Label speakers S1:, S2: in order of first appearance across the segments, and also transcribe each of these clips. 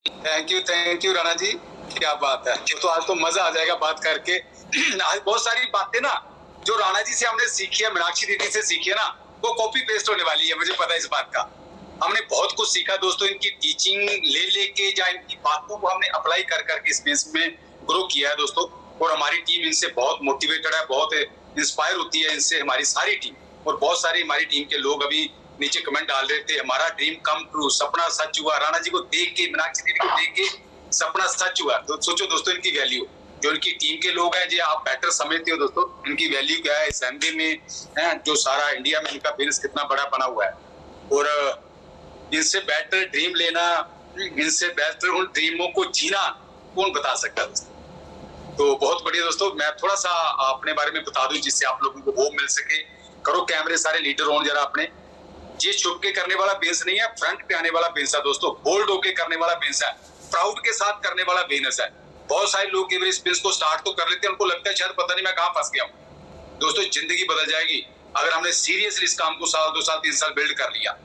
S1: Thank you Rana ji. क्या बात है, तो आज तो मजा आ जाएगा बात करके। आज बहुत सारी बातें ना जो राणा जी से हमने सीखी है, मीनाक्षी दीदी से सीखी है ना, वो कॉपी पेस्ट होने वाली है, मुझे पता है इस बात का। हमने बहुत कुछ सीखा दोस्तों, इनकी टीचिंग ले लेके या इनकी बातों को हमने अप्लाई कर करके इस बेस में ग्रो किया है दोस्तों। और हमारी टीम इनसे बहुत मोटिवेटेड है, बहुत इंस्पायर होती है इनसे हमारी सारी टीम। और बहुत सारी हमारी टीम के लोग अभी नीचे कमेंट डाल रहे थे, हमारा ड्रीम कम ट्रू, सपना सच हुआ। राणा जी को देख के, मीनाक्षी दीदी को देख के सपना सच हुआ। तो सोचो दोस्तों इनकी वैल्यू, जो इनकी टीम के लोग हैं, जो आप बेटर समझते हो दोस्तों, इनकी वैल्यू क्या है इस एमबी में है, जो सारा इंडिया में इनका बिजनेस कितना बड़ा बना हुआ है। और इनसे बेटर ड्रीम लेना, इनसे बेटर उन ड्रीमों को जीना कौन बता सकता है दोस्तों। तो बहुत बढ़िया दोस्तों, मैं थोड़ा सा अपने बारे में बता दूं जिससे आप लोगों को वो मिल सके। करो कैमरे सारे लीडर हों जरा अपने। ये छुप के करने वाला बिजनेस नहीं है, फ्रंट पे आने वाला बिजनेस है दोस्तों। बोल्ड होके करने वाला बिजनेस है, प्राउड के साथ करने वाला बिजनेस है। बहुत सारे लोग केवल इस बिजनेस को स्टार्ट तो कर लेते हैं, उनको लगता है शायद पता नहीं मैं कहां फंस गया हूं। दोस्तों जिंदगी बदल जाएगी अगर हमने सीरियसली इस काम को साल 2 साल 3 साल बिल्ड कर लिया।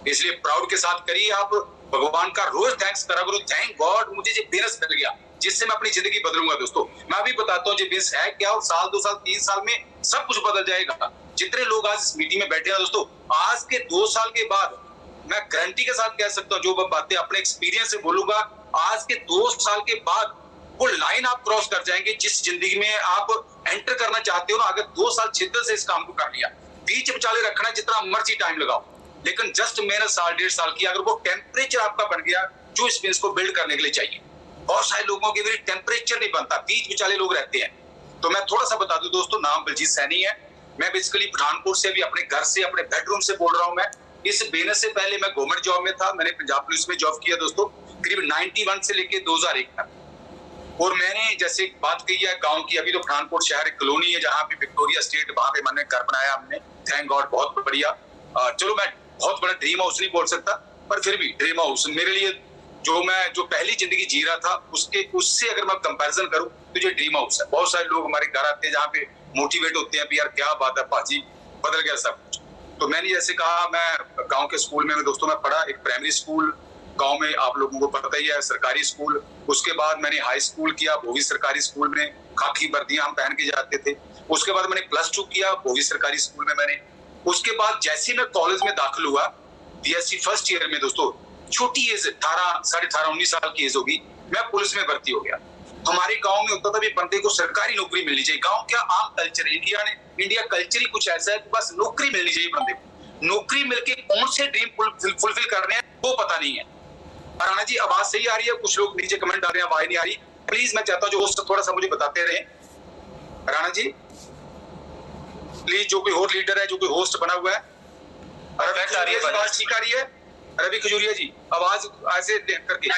S1: इसलिए प्राउड के साथ करिए। आप भगवान का रोज थैंक्स करा करो, थैंक गॉड मुझे ये बिजनेस मिल गया जिससे मैं अपनी जिंदगी बदलूंगा। दोस्तों मैं भी बताता हूँ ये बिजनेस है क्या, और साल 2 साल 3 साल में सब कुछ बदल जाएगा। जितने लोग आज इस मीटिंग में बैठे हैं दोस्तों, आज के 2 साल के बाद मैं गारंटी के साथ कह सकता हूँ, जो बातें अपने एक्सपीरियंस से बोलूंगा, आज के 2 साल के बाद वो लाइन आप क्रॉस कर जाएंगे जिस जिंदगी में आप एंटर करना चाहते हो ना। अगर 2 साल शिद्दत से इस काम को कर लिया, बीच विचाले रखना जितना मर्जी टाइम लगाओ, लेकिन जस्ट मेहनत साल 1.5 साल की, अगर वो टेम्परेचर आपका बन गया जो इस बिजनेस को बिल्ड करने के लिए चाहिए। बहुत सारे लोगों के लिए टेम्परेचर नहीं बनता, बीच विचाले लोग रहते हैं। तो मैं थोड़ा सा बता दूं दोस्तों, नाम बलजीत सैनी है। मैं बेसिकली पठानकोट से भी अपने घर से अपने बेडरूम से बोल रहा हूं। मैं इस बिजनेस से पहले मैं गवर्नमेंट जॉब में था, मैंने पंजाब पुलिस में जॉब किया दोस्तों, करीब 91 से लेके 2001 तक। और मैंने जैसे बात की है गांव की, अभी तो पठानकोट शहर एक कॉलोनी है जहां पे विक्टोरिया स्टेट, वहां पे मैंने घर बनाया हमने, थैंक गॉड बहुत बढ़िया। चलो मैं बहुत बड़ा ड्रीम हाउस नहीं बोल सकता, पर फिर भी ड्रीम हाउस मेरे लिए जो पहली जिंदगी जी रहा था उससे अगर मैं कंपैरिजन करूं तो ये ड्रीम हाउस है। बहुत सारे लोग हमारे घर आते हैं जहाँ पे मोटिवेट होते हैं, यार क्या बात है पाजी, बदल गया सब कुछ। तो मैंने जैसे कहा, मैं गांव के स्कूल में दोस्तों मैं पढ़ा, एक प्राइमरी स्कूल गांव में, आप लोगों को पता ही है, सरकारी स्कूल। उसके बाद मैंने हाई स्कूल किया, वो भी सरकारी स्कूल में, खाकी वर्दियां हम पहन के जाते थे। उसके बाद मैंने +2 किया, वो भी सरकारी स्कूल में मैंने। उसके बाद जैसे मैं कॉलेज में दाखिल हुआ, बीएससी फर्स्ट ईयर में दोस्तों, छोटी एज 18 साढ़े 18 19 साल की एज होगी, मैं पुलिस में भर्ती हो गया। हमारे गांव में होता था भी बंदे को सरकारी नौकरी मिलनी चाहिए। गांव क्या आम कल्चर, इंडिया कल्चर ही कुछ ऐसा है कि बस नौकरी मिलनी चाहिए बंदे को। नौकरी मिलके कौन से ड्रीम फुलफिल कर रहे हैं वो पता नहीं है। राणा जी आवाज सही आ रही है? कुछ लोग नीचे कमेंट डाल रहे हैं आवाज नहीं आ रही। प्लीज मैं चाहता हूँ जो होस्ट थोड़ा सा मुझे बताते रहे। राणा जी प्लीज, जो कोई और लीडर है, जो कोई होस्ट बना हुआ है, रवि खजूरिया जी आवाज ठीक आ रही है? रवि खजूरिया जी आवाज ऐसे करके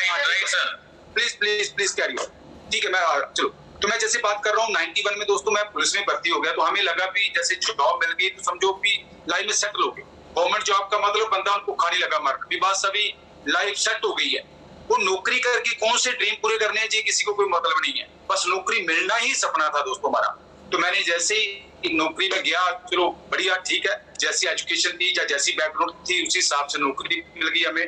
S1: please please please carry on. ठीक है, मैं चलो तो मैं जैसे बात कर रहा हूँ, 91 में दोस्तों मैं पुलिस में भर्ती हो गया। तो हमें लगा भी जैसे जॉब मिल गई तो समझो भी लाइफ में सेटल हो गए। गवर्नमेंट जॉब का मतलब बंदा उनको खाने लगा मर भी, बात सभी लाइफ सेट हो गई है। वो नौकरी करके कौन से ड्रीम पूरे करने हैं जी, किसी को कोई मतलब नहीं है, बस नौकरी मिलना ही सपना था दोस्तों हमारा। तो मैंने जैसे ही नौकरी में गया, चलो बढ़िया ठीक है, जैसी एजुकेशन थी या जैसी बैकग्राउंड थी उसी हिसाब से नौकरी मिल गई हमें।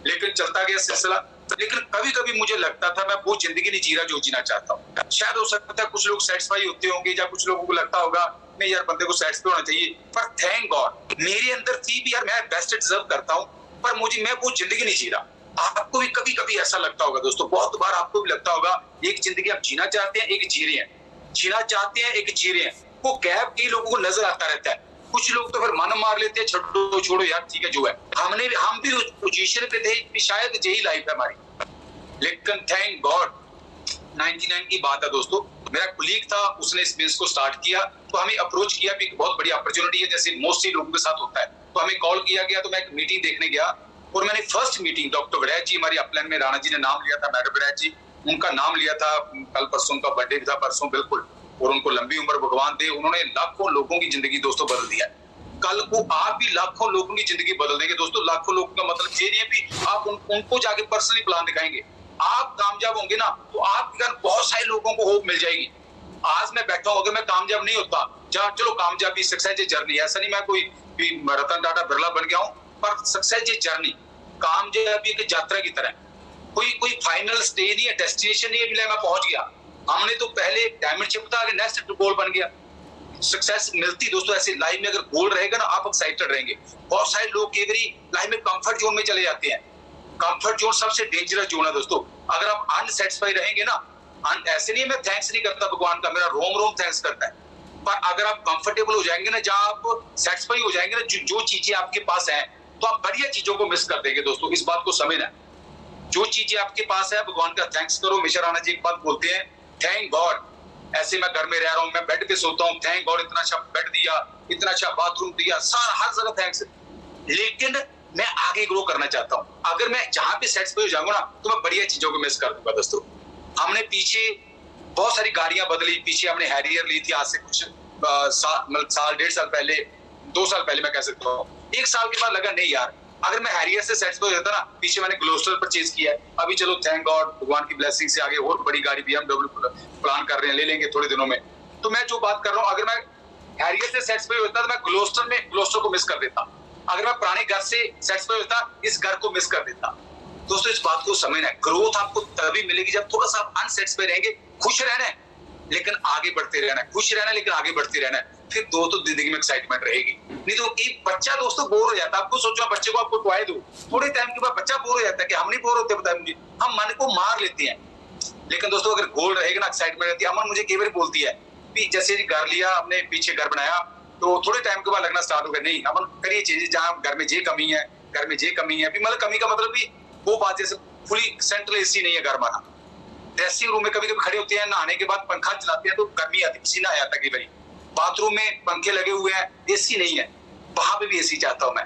S1: लेकिन चलता गया सिलसिला। लेकिन कभी कभी मुझे लगता था मैं वो जिंदगी नहीं जी रहा जो जीना चाहता हूँ। शायद हो सकता है कुछ लोग सेटिस्फाई होते होंगे या कुछ लोगों को लगता होगा नहीं यार बंदे को सेटिस्फाई होना चाहिए, पर थैंक गॉड मेरे अंदर थी भी यार मैं बेस्ट डिजर्व करता हूँ, पर मैं वो जिंदगी नहीं जी रहा। आपको भी कभी कभी ऐसा लगता होगा दोस्तों, बहुत बार आपको भी लगता होगा एक जिंदगी आप जीना चाहते हैं, एक जी रहे हैं, जीना चाहते हैं, एक जी रहे हैं। वो गैप कई लोगों को नजर आता रहता है। कुछ लोग तो फिर मन मार लेते हैं, छोड़ो छोड़ो यार ठीक है जो है। हम भी उस पोजीशन पे थे कि शायद यही लाइफ है हमारी। लेकिन थैंक गॉड 99 की बात है दोस्तों, मेरा कुलीग था, उसने इस बिजनेस को स्टार्ट किया। तो हमें अप्रोच किया भी बहुत बड़ी अपॉर्चुनिटी है, जैसे मोस्टली लोगों के साथ होता है। तो हमें कॉल किया गया, तो मैं एक मीटिंग देखने गया और मैंने फर्स्ट मीटिंग डॉक्टर वड़ैच जी, हमारी अपलाइन में राणा जी ने नाम लिया था, मैडम वड़ैच जी, उनका नाम लिया था। कल परसों का बर्थडे था, परसों बिल्कुल, और उनको लंबी उम्र भगवान दे। उन्होंने लाखों लोगों की जिंदगी दोस्तों बदल दिया। कल को आप भी लाखों लोगों की जिंदगी बदल देंगे दोस्तों। लाखों लोगों का मतलब ये नहीं है कि आप उनको जाके पर्सनली प्लान दिखाएंगे। आप कामयाब होंगे ना तो आपके घर बहुत सारे लोगों को होप मिल जाएगी। आज मैं बैठा हूं, अगर मैं कामयाब नहीं होता, चलो कामयाबी सक्सेस जर्नी, ऐसा नहीं मैं कोई रतन टाटा बिरला बन गया हूं, पर सक्सेस जर्नी, कामयाबी एक यात्रा की तरह। कोई फाइनल स्टे नहीं है, डेस्टिनेशन नहीं है, मैं पहुंच गया। हमने तो पहले डायमंड शिप था, नेक्स्ट गोल बन गया। सक्सेस मिलती दोस्तों ऐसे लाइफ में, अगर गोल रहेगा ना आप एक्साइटेड रहेंगे। बहुत सारे लोग कई बार लाइफ में कंफर्ट जोन में चले जाते हैं। कंफर्ट जोन सबसे डेंजरस जोन है दोस्तों। अगर आप अनसेटिस्फाई रहेंगे ना, ऐसे नहीं मैं थैंक्स नहीं करता भगवान का, मेरा रोम रोम थैंक्स करता है, पर अगर आप कंफर्टेबल हो जाएंगे ना, जहां आप सेटिस्फाई हो जाएंगे ना, जो चीजें आपके पास है, तो आप बढ़िया चीजों को मिस कर देंगे दोस्तों। इस बात को समझना, जो चीजें आपके पास है भगवान का थैंक्स करो। हमेशा राणा जी एक बात बोलते हैं, थैंक गॉड। ऐसे मैं घर में रह रहा हूँ, मैं बेड पे सोता हूँ, थैंक गॉड इतना अच्छा बेड दिया, इतना अच्छा बाथरूम दिया, सारा हर जगह थैंक्स। लेकिन मैं आगे ग्रो करना चाहता हूँ। अगर मैं जहां पे सेटिस्फाई हो जाऊंगा ना, तो मैं बढ़िया चीजों को मिस कर दूंगा दोस्तों। हमने पीछे बहुत सारी गाड़ियां बदली, पीछे हमने हैरियर ली थी आज से कुछ साल 1.5 साल पहले, 2 साल पहले मैं कह सकता हूँ। 1 साल के बाद लगा नहीं यार, अगर मैं हैरियर से सेटिस्फाई हो जाता ना, पीछे मैंने ग्लोस्टर परचेज किया है, अभी चलो थैंक गॉड भगवान की ब्लेसिंग से आगे और बड़ी गाड़ी BMW प्लान कर रहे हैं, ले लेंगे थोड़े दिनों में। तो मैं जो बात कर रहा हूँ, अगर मैं हैरियर से सेटिस्फाई होता तो मैं ग्लोस्टर को मिस कर देता। अगर मैं पुराने घर से सेटिस्फाई होता, इस घर को मिस कर देता। दोस्तों इस बात को समझना है, ग्रोथ आपको तभी मिलेगी जब थोड़ा सा आप अनसेटिस्फाई रहेंगे। खुश रहना है लेकिन आगे बढ़ते रहना है, खुश रहना है लेकिन आगे बढ़ते रहना है, फिर दोस्तों जिंदगी में एक्साइटमेंट रहेगी। नहीं तो एक बच्चा दोस्तों बोर हो जाता है। आपको सोचो बच्चे को आपको टॉय दो, थोड़े टाइम के बाद बच्चा बोर हो जाता है कि हम नहीं बोर होते, बताए मुझे, हम मन को मार लेते हैं। लेकिन दोस्तों अगर गोल रहेगा ना, एक्साइटमेंट रहती है। अमन मुझे कई बार बोलती है कि जैसे घर लिया हमने, पीछे घर बनाया, तो थोड़े टाइम के बाद लगना स्टार्ट हो गया, नहीं अमन करिए चीजें, जहाँ घर में जे कमी है, घर में जे कमी है, मतलब कमी का मतलब भी वो बात, जैसे फुली सेंट्रल एसी नहीं है घर हमारा। ड्रेसिंग रूम में कभी कभी खड़े होते हैं, नहाने के बाद पंखा चलाते हैं तो गर्मी आती, पसीना आ जाता है कई बार। बाथरूम में पंखे लगे हुए हैं, एसी नहीं है, वहां पे भी एसी चाहता हूं मैं।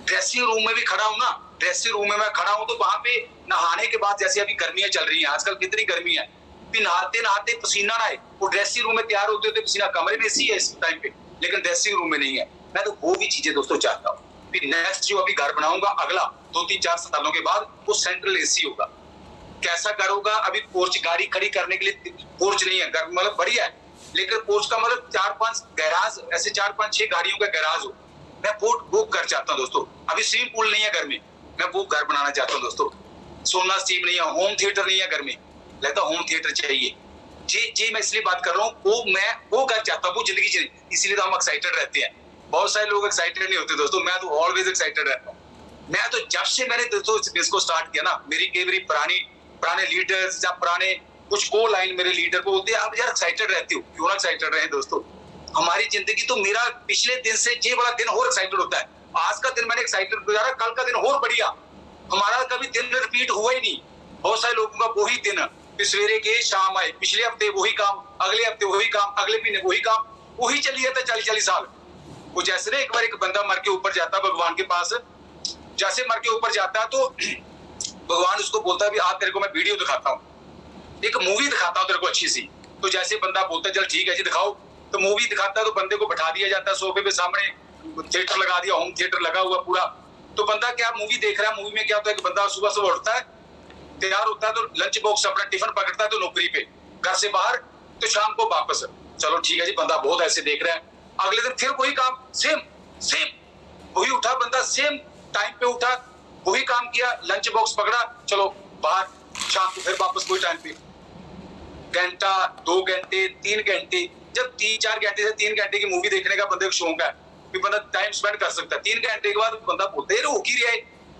S1: ड्रेसिंग रूम में भी खड़ा हूं ना, ड्रेसिंग रूम में मैं खड़ा हूं तो वहां पे नहाने के बाद, जैसे अभी गर्मियां चल रही हैं, आजकल कितनी गर्मी है, नहाते नहाते पसीना ना आए, वो ड्रेसिंग रूम में तैयार होते होते पसीना, कमरे में एसी है इस टाइम पे, लेकिन ड्रेसिंग रूम में नहीं है। मैं तो वो भी चीजें दोस्तों चाहता हूँ। फिर नेक्स्ट जो अभी घर बनाऊंगा अगला 2-3-4 सालों के बाद, वो सेंट्रल एसी होगा। कैसा घर होगा, अभी पोर्च गाड़ी खड़ी करने के लिए पोर्च नहीं है, घर मतलब बढ़िया है, लेकिन पोर्च का मतलब 4-5 गैराज, ऐसे 4-5-6 गाड़ियों का गैराज हो। मैं वो घर चाहता हूँ दोस्तों। अभी स्विमिंग पूल नहीं है घर में, मैं वो घर बनाना चाहता हूँ दोस्तों। सोना स्टीम नहीं है, होम थिएटर नहीं है घर में, लगता होम थिएटर चाहिए। जी मैं इसलिए बात कर रहा हूँ, मैं वो घर चाहता हूँ, वो जिंदगी चाहिए, इसलिए तो हम एक्साइटेड रहते हैं। बहुत सारे लोग एक्साइटेड नहीं होते दोस्तों, मैं तो ऑलवेज एक्साइटेड रहता हूँ। मैं तो जब से मैंने दोस्तों इस बिजनेस को स्टार्ट किया ना, मेरी पुराने लीडर्स या पुराने कुछ को लाइन मेरे लीडर को बोलते हैं, आप यार एक्साइटेड रहते हो, क्यों ना एक्साइटेड रहे दोस्तों। हमारी जिंदगी तो, मेरा पिछले दिन से ये बड़ा दिन और एक्साइटेड होता है। आज का दिन मैंने एक्साइटेड गुजारा, कल का दिन और बढ़िया। हमारा कभी दिन रिपीट हुआ ही नहीं। बहुत सारे लोगों का वही दिन, सवेरे गए शाम आए, पिछले हफ्ते वही काम, अगले हफ्ते वही काम, अगले महीने वही काम, वही चली जाता 40-40 साल। वो जैसे ना एक बार एक बंदा मर के ऊपर जाता भगवान के पास, जैसे मर के ऊपर जाता तो भगवान उसको बोलता है, आज तेरे को मैं वीडियो दिखाता हूँ, एक मूवी दिखाता हूँ तेरे को अच्छी सी। तो जैसे बंदा बोलता है चल ठीक है जी दिखाओ, तो मूवी दिखाता है, तो बंदे को बैठा दिया जाता है सोफे पे, सामने थिएटर लगा दिया, होम थिएटर लगा हुआ पूरा। तो बंदा क्या मूवी देख रहा है, मूवी में क्या होता है कि बंदा सुबह सुबह उठता है, तैयार होता है, तो लंच बॉक्स अपना टिफिन पकड़ता है, तो नौकरी पे, घर से बाहर, तो शाम को वापस। चलो ठीक है जी, बंदा बहुत ऐसे देख रहा है। अगले दिन फिर वही काम, सेम वही उठा बंदा, सेम टाइम पे उठा, वही काम किया, लंच बॉक्स पकड़ा, चलो बाहर, शाम को फिर वापस वही टाइम पे। घंटा, 2 घंटे, 3 घंटे, जब 3-4 घंटे से 3 घंटे की मूवी देखने का बंदे को शौक है, फिर बंदा टाइम स्पेंड कर सकता है। 3 घंटे के बाद बंदा बोलता है हो की रहा है,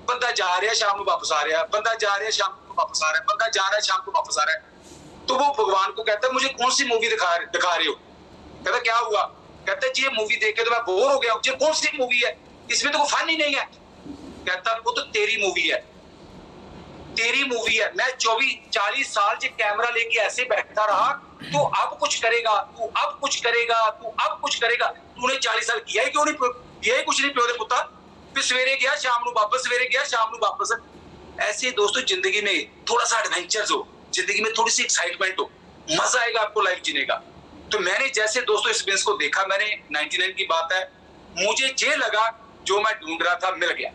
S1: बंदा जा रहा है शाम को वापस आ रहा है, बंदा जा रहा है शाम को वापस आ रहा है, बंदा जा रहा है शाम को वापस आ रहा है। तो वो भगवान को कहता है मुझे कौन सी मूवी दिखा रहे हो। कहता क्या हुआ, कहता है ये मूवी देख के तो मैं बोर हो गया हूँ, ये कौन सी मूवी है, इसमें तो कोई फन ही नहीं है। कहता वो तो तेरी मूवी है, तेरी मूवी है। मैं 24-40 साल जो कैमरा लेके ऐसे बैठा रहा, तू अब कुछ करेगा, तू अब कुछ करेगा, तू अब कुछ करेगा। तूने 40 साल किया ही क्यों नहीं, किया ही कुछ नहीं प्यो दे पुत्ता। फिर सवेरे गया शाम को वापस, सवेरे गया शाम को वापस। ऐसे दोस्तों जिंदगी में थोड़ा सा एडवेंचर्स हो, जिंदगी में थोड़ी सी एक्साइटमेंट हो, मजा आएगा आपको लाइफ जीने का। तो मैंने जैसे दोस्तों इस बिजनेस को देखा, मैंने 99 की बात है, मुझे ये लगा जो मैं ढूंढ रहा था मिल गया।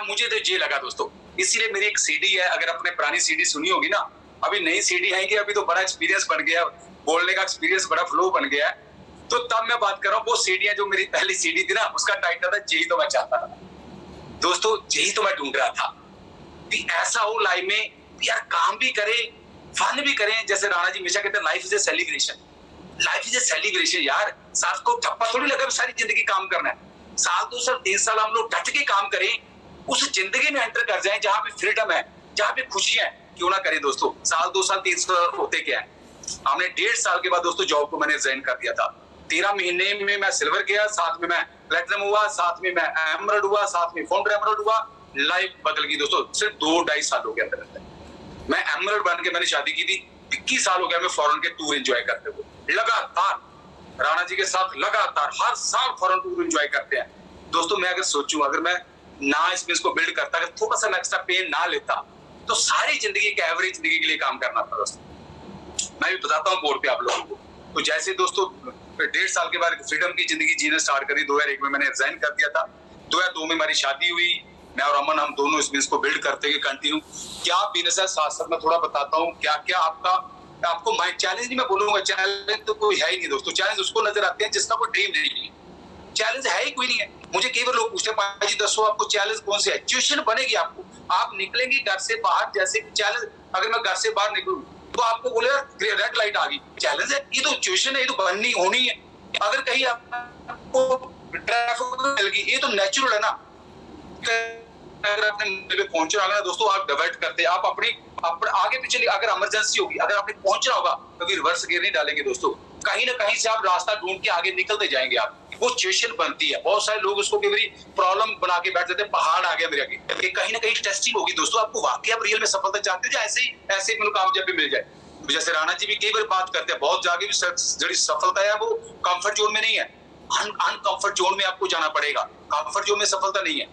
S1: मुझे तो ये लगा दोस्तों, इसीलिए मेरी एक सीडी है, अगर अपने पुरानी सीडी सुनी होगी ना, अभी नई सीडी है कि अभी तो बड़ा एक्सपीरियंस बन गया, बोलने का एक्सपीरियंस बड़ा फ्लो बन गया है। तो तब मैं बात कर रहा हूँ, वो सीडियां जो मेरी पहली सीडी थी ना, उसका टाइटल था यही तो मैं चाहता था। दोस्तों यही तो मैं ढूंढ रहा था, कि ऐसा हो लाइफ में यार, काम भी करें, फन भी करें। जैसे राणा जी हमेशा कहते हैं life is a celebration, life is a celebration. यार साथ को ठप्पा थोड़ी लगा सारी जिंदगी काम करना है। साल 2 साल 3 साल हम लोग डट के काम करें, उस जिंदगी में एंटर कर जाएं जहां पे फ्रीडम है, जहां पे खुशियां है। क्यों ना करें दोस्तों। साल 2 साल 3 साल होते क्या है, हमने 1.5 साल के बाद दोस्तों जॉब को मैंने रिजाइन कर दिया था। 13 महीने में मैं सिल्वर गया, साथ में मैं प्लेटिनम हुआ, साथ में मैं एमरल्ड हुआ, साथ में फाउंडर एमरल्ड हुआ। लाइफ बदल गई दोस्तों सिर्फ 2-2.5 सालों के अंदर। मैं एमरल्ड बन के मैंने शादी की थी। 21 साल हो गया मैं फॉरेन के टूर एंजॉय करते हुए, लगातार राणा जी के साथ लगातार हर साल फॉरेन टूर एंजॉय करते हैं दोस्तों। मैं अगर सोचूं, अगर मैं ना इस बिजनेस को बिल्ड करता, अगर थोड़ा सा मैं एक्स्ट्रा पेन ना लेता, तो सारी जिंदगी के एवरेज जिंदगी के लिए काम करना था दोस्तों। मैं भी बताता हूँ बोर्ड पे आप लोगों को। तो जैसे दोस्तों 1.5 साल के बाद फ्रीडम की जिंदगी जीना स्टार्ट करी, 2001 में मैंने रिजाइन कर दिया था। 2002 में हमारी शादी हुई। मैं और अमन हम दोनों इस बिजनेस को बिल्ड करते हुए कंटिन्यू। क्या बिजनेस है साथ साथ मैं थोड़ा बताता हूँ क्या क्या आपको माइंड चैलेंज नहीं मैं बोलूंगा, चैलेंज तो कोई है ही नहीं दोस्तों। चैलेंज उसको नजर आते हैं जिसका कोई ड्रीम नहीं है। चैलेंज है ही कोई नहीं है। मुझे कई बार लोग पूछते हैं पाजी दसो आपको चैलेंज कौन से है। सिचुएशन बनेगी आपको, आप निकलेंगे घर से बाहर, जैसे चैलेंज अगर मैं घर से बाहर निकलूं तो आपको बोले रेड लाइट आ गई, चैलेंज है। ये तो सिचुएशन है, ये तो बननी होनी है। अगर कहीं आपको ट्रैफिक मिल गई, ये तो नेचुरल है ना। अगर अपने मंजिल पे पहुंचना होगा दोस्तों, आप डाइवर्ट करते, आप अपने आगे पीछे, अगर इमरजेंसी होगी, अगर आपने पहुंचना होगा कभी रिवर्स गियर नहीं डालेंगे दोस्तों। कहीं ना कहीं से आप रास्ता ढूंढ के आगे निकलते जाएंगे। आप वो सिचुएशन बनती है। बहुत सारे लोग उसको कई प्रॉब्लम बना के बैठ जाते हैं, पहाड़ आ गया मेरे आगे। कहीं ना कहीं टेस्टिंग होगी दोस्तों। आपको वाकई आप रियल में सफलता चाहते हो, ऐसे कामयाबी मिल जाए। जैसे राणा जी भी कई बार बात करते हैं, बहुत जाके भी जो सफलता है वो कंफर्ट जोन में नहीं है, अनकंफर्ट जोन में आपको जाना पड़ेगा। कंफर्ट जोन में सफलता नहीं है।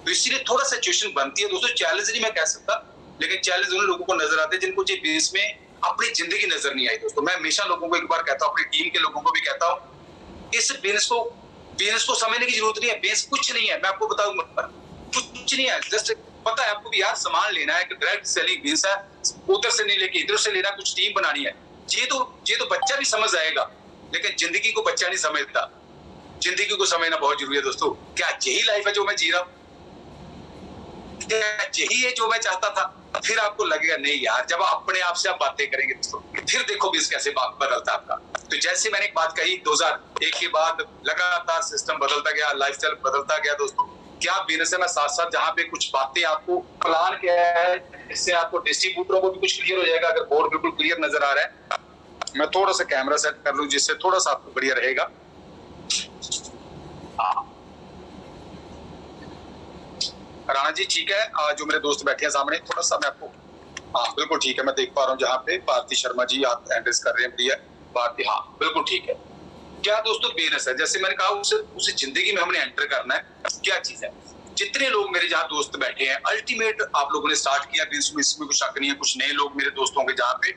S1: तो इसीलिए थोड़ा सा सिचुएशन बनती है दोस्तों। चैलेंज नहीं मैं कह सकता, लेकिन चैलेंज उन लोगों को नजर आते हैं जिनको बिजनेस में अपनी जिंदगी नजर नहीं आई दोस्तों। मैं हमेशा लोगों को एक बार कहता हूँ, अपनी टीम के लोगों को भी कहता हूँ, इस बिजनेस को समझने की जरूरत नहीं है। बिजनेस कुछ नहीं है, मैं आपको बताऊंगा, कुछ नहीं है। जस्ट पता है आपको भी यार, सामान लेना है, डायरेक्ट सेलिंग बिजनेस है, उधर से नहीं लेके इधर से लेना, कुछ टीम बनानी है। ये तो बच्चा भी समझ आएगा, लेकिन जिंदगी को बच्चा नहीं समझता। जिंदगी को समझना बहुत जरूरी है दोस्तों। क्या यही लाइफ है जो मैं जी रहा हूँ? यही है जो मैं चाहता था? फिर आपको लगेगा नहीं यार, जब आप अपने आप से आप बातें करेंगे दोस्तों, फिर देखो बिजनेस कैसे बदलता है आपका। तो जैसे मैंने एक बात कही, 2001 के बाद लगातार सिस्टम बदलता गया, लाइफस्टाइल बदलता गया दोस्तों। क्या बिजनेस है, मैं साथ साथ जहाँ पे कुछ बातें आपको प्लान किया है, इससे आपको डिस्ट्रीब्यूटरों को भी कुछ क्लियर हो जाएगा। अगर बोर्ड बिल्कुल क्लियर नजर आ रहा है, मैं थोड़ा सा कैमरा सेट कर लूं जिससे थोड़ा सा आपको बढ़िया रहेगा। राणा जी ठीक है, जो मेरे दोस्त बैठे हैं सामने, थोड़ा सा मैं आपको, हाँ बिल्कुल ठीक है, मैं देख पा रहा हूँ जहाँ पे भारती शर्मा जी आप एड्रेस कर रहे हैं। प्रिया भारती, हाँ बिल्कुल ठीक है। क्या दोस्तों बिजनेस है, जैसे मैंने कहा, उसे जिंदगी में हमने एंटर करना है। क्या चीज है, जितने लोग मेरे जहाँ दोस्त बैठे हैं, अल्टीमेट आप लोगों ने स्टार्ट किया बिजनेस में, इसमें कुछ शक नहीं है। कुछ नए लोग मेरे दोस्तों के जहाँ पे,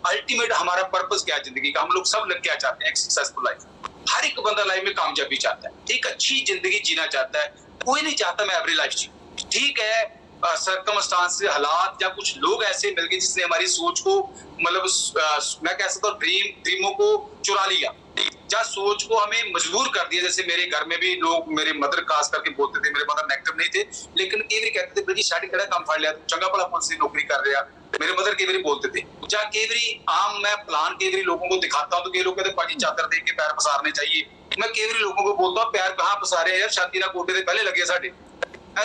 S1: अल्टीमेट हमारा पर्पस क्या है जिंदगी का, हम लोग सब लोग क्या चाहते हैं, एक सक्सेसफुल लाइफ। हर एक बंदा लाइफ में कामयाबी चाहता है, एक अच्छी जिंदगी जीना चाहता है। कोई नहीं चाहता मैं एवरेज लाइफ जी। ठीक है, सर्कमस्टांस हालात या कुछ लोग ऐसे मिल गए जिसने हमारी सोच को, मतलब मैं कह सकता हूँ ड्रीमों को चुरा लिया, या सोच को हमें मजबूर कर दिया। जैसे मेरे घर में भी लोग, मेरे मदर खास करके बोलते थे, मेरे मदर नेगेटिव नहीं थे, लेकिन कई बार कहते थे बेटी शादी करा काम फड़ लिया, चंगा भला पुलिस की नौकरी कर रहा। मेरे मदर कई बार बोलते थे। या कई बार आम मैं प्लान कई बार लोगों को दिखाता हूँ तो कई लोग कहते पाजी चादर देख के पैर पसारने चाहिए। मैं कई बार लोगों को बोलता हूँ पैर कहाँ पसारे यार, छाती ना गोडे पहले लगे साढ़े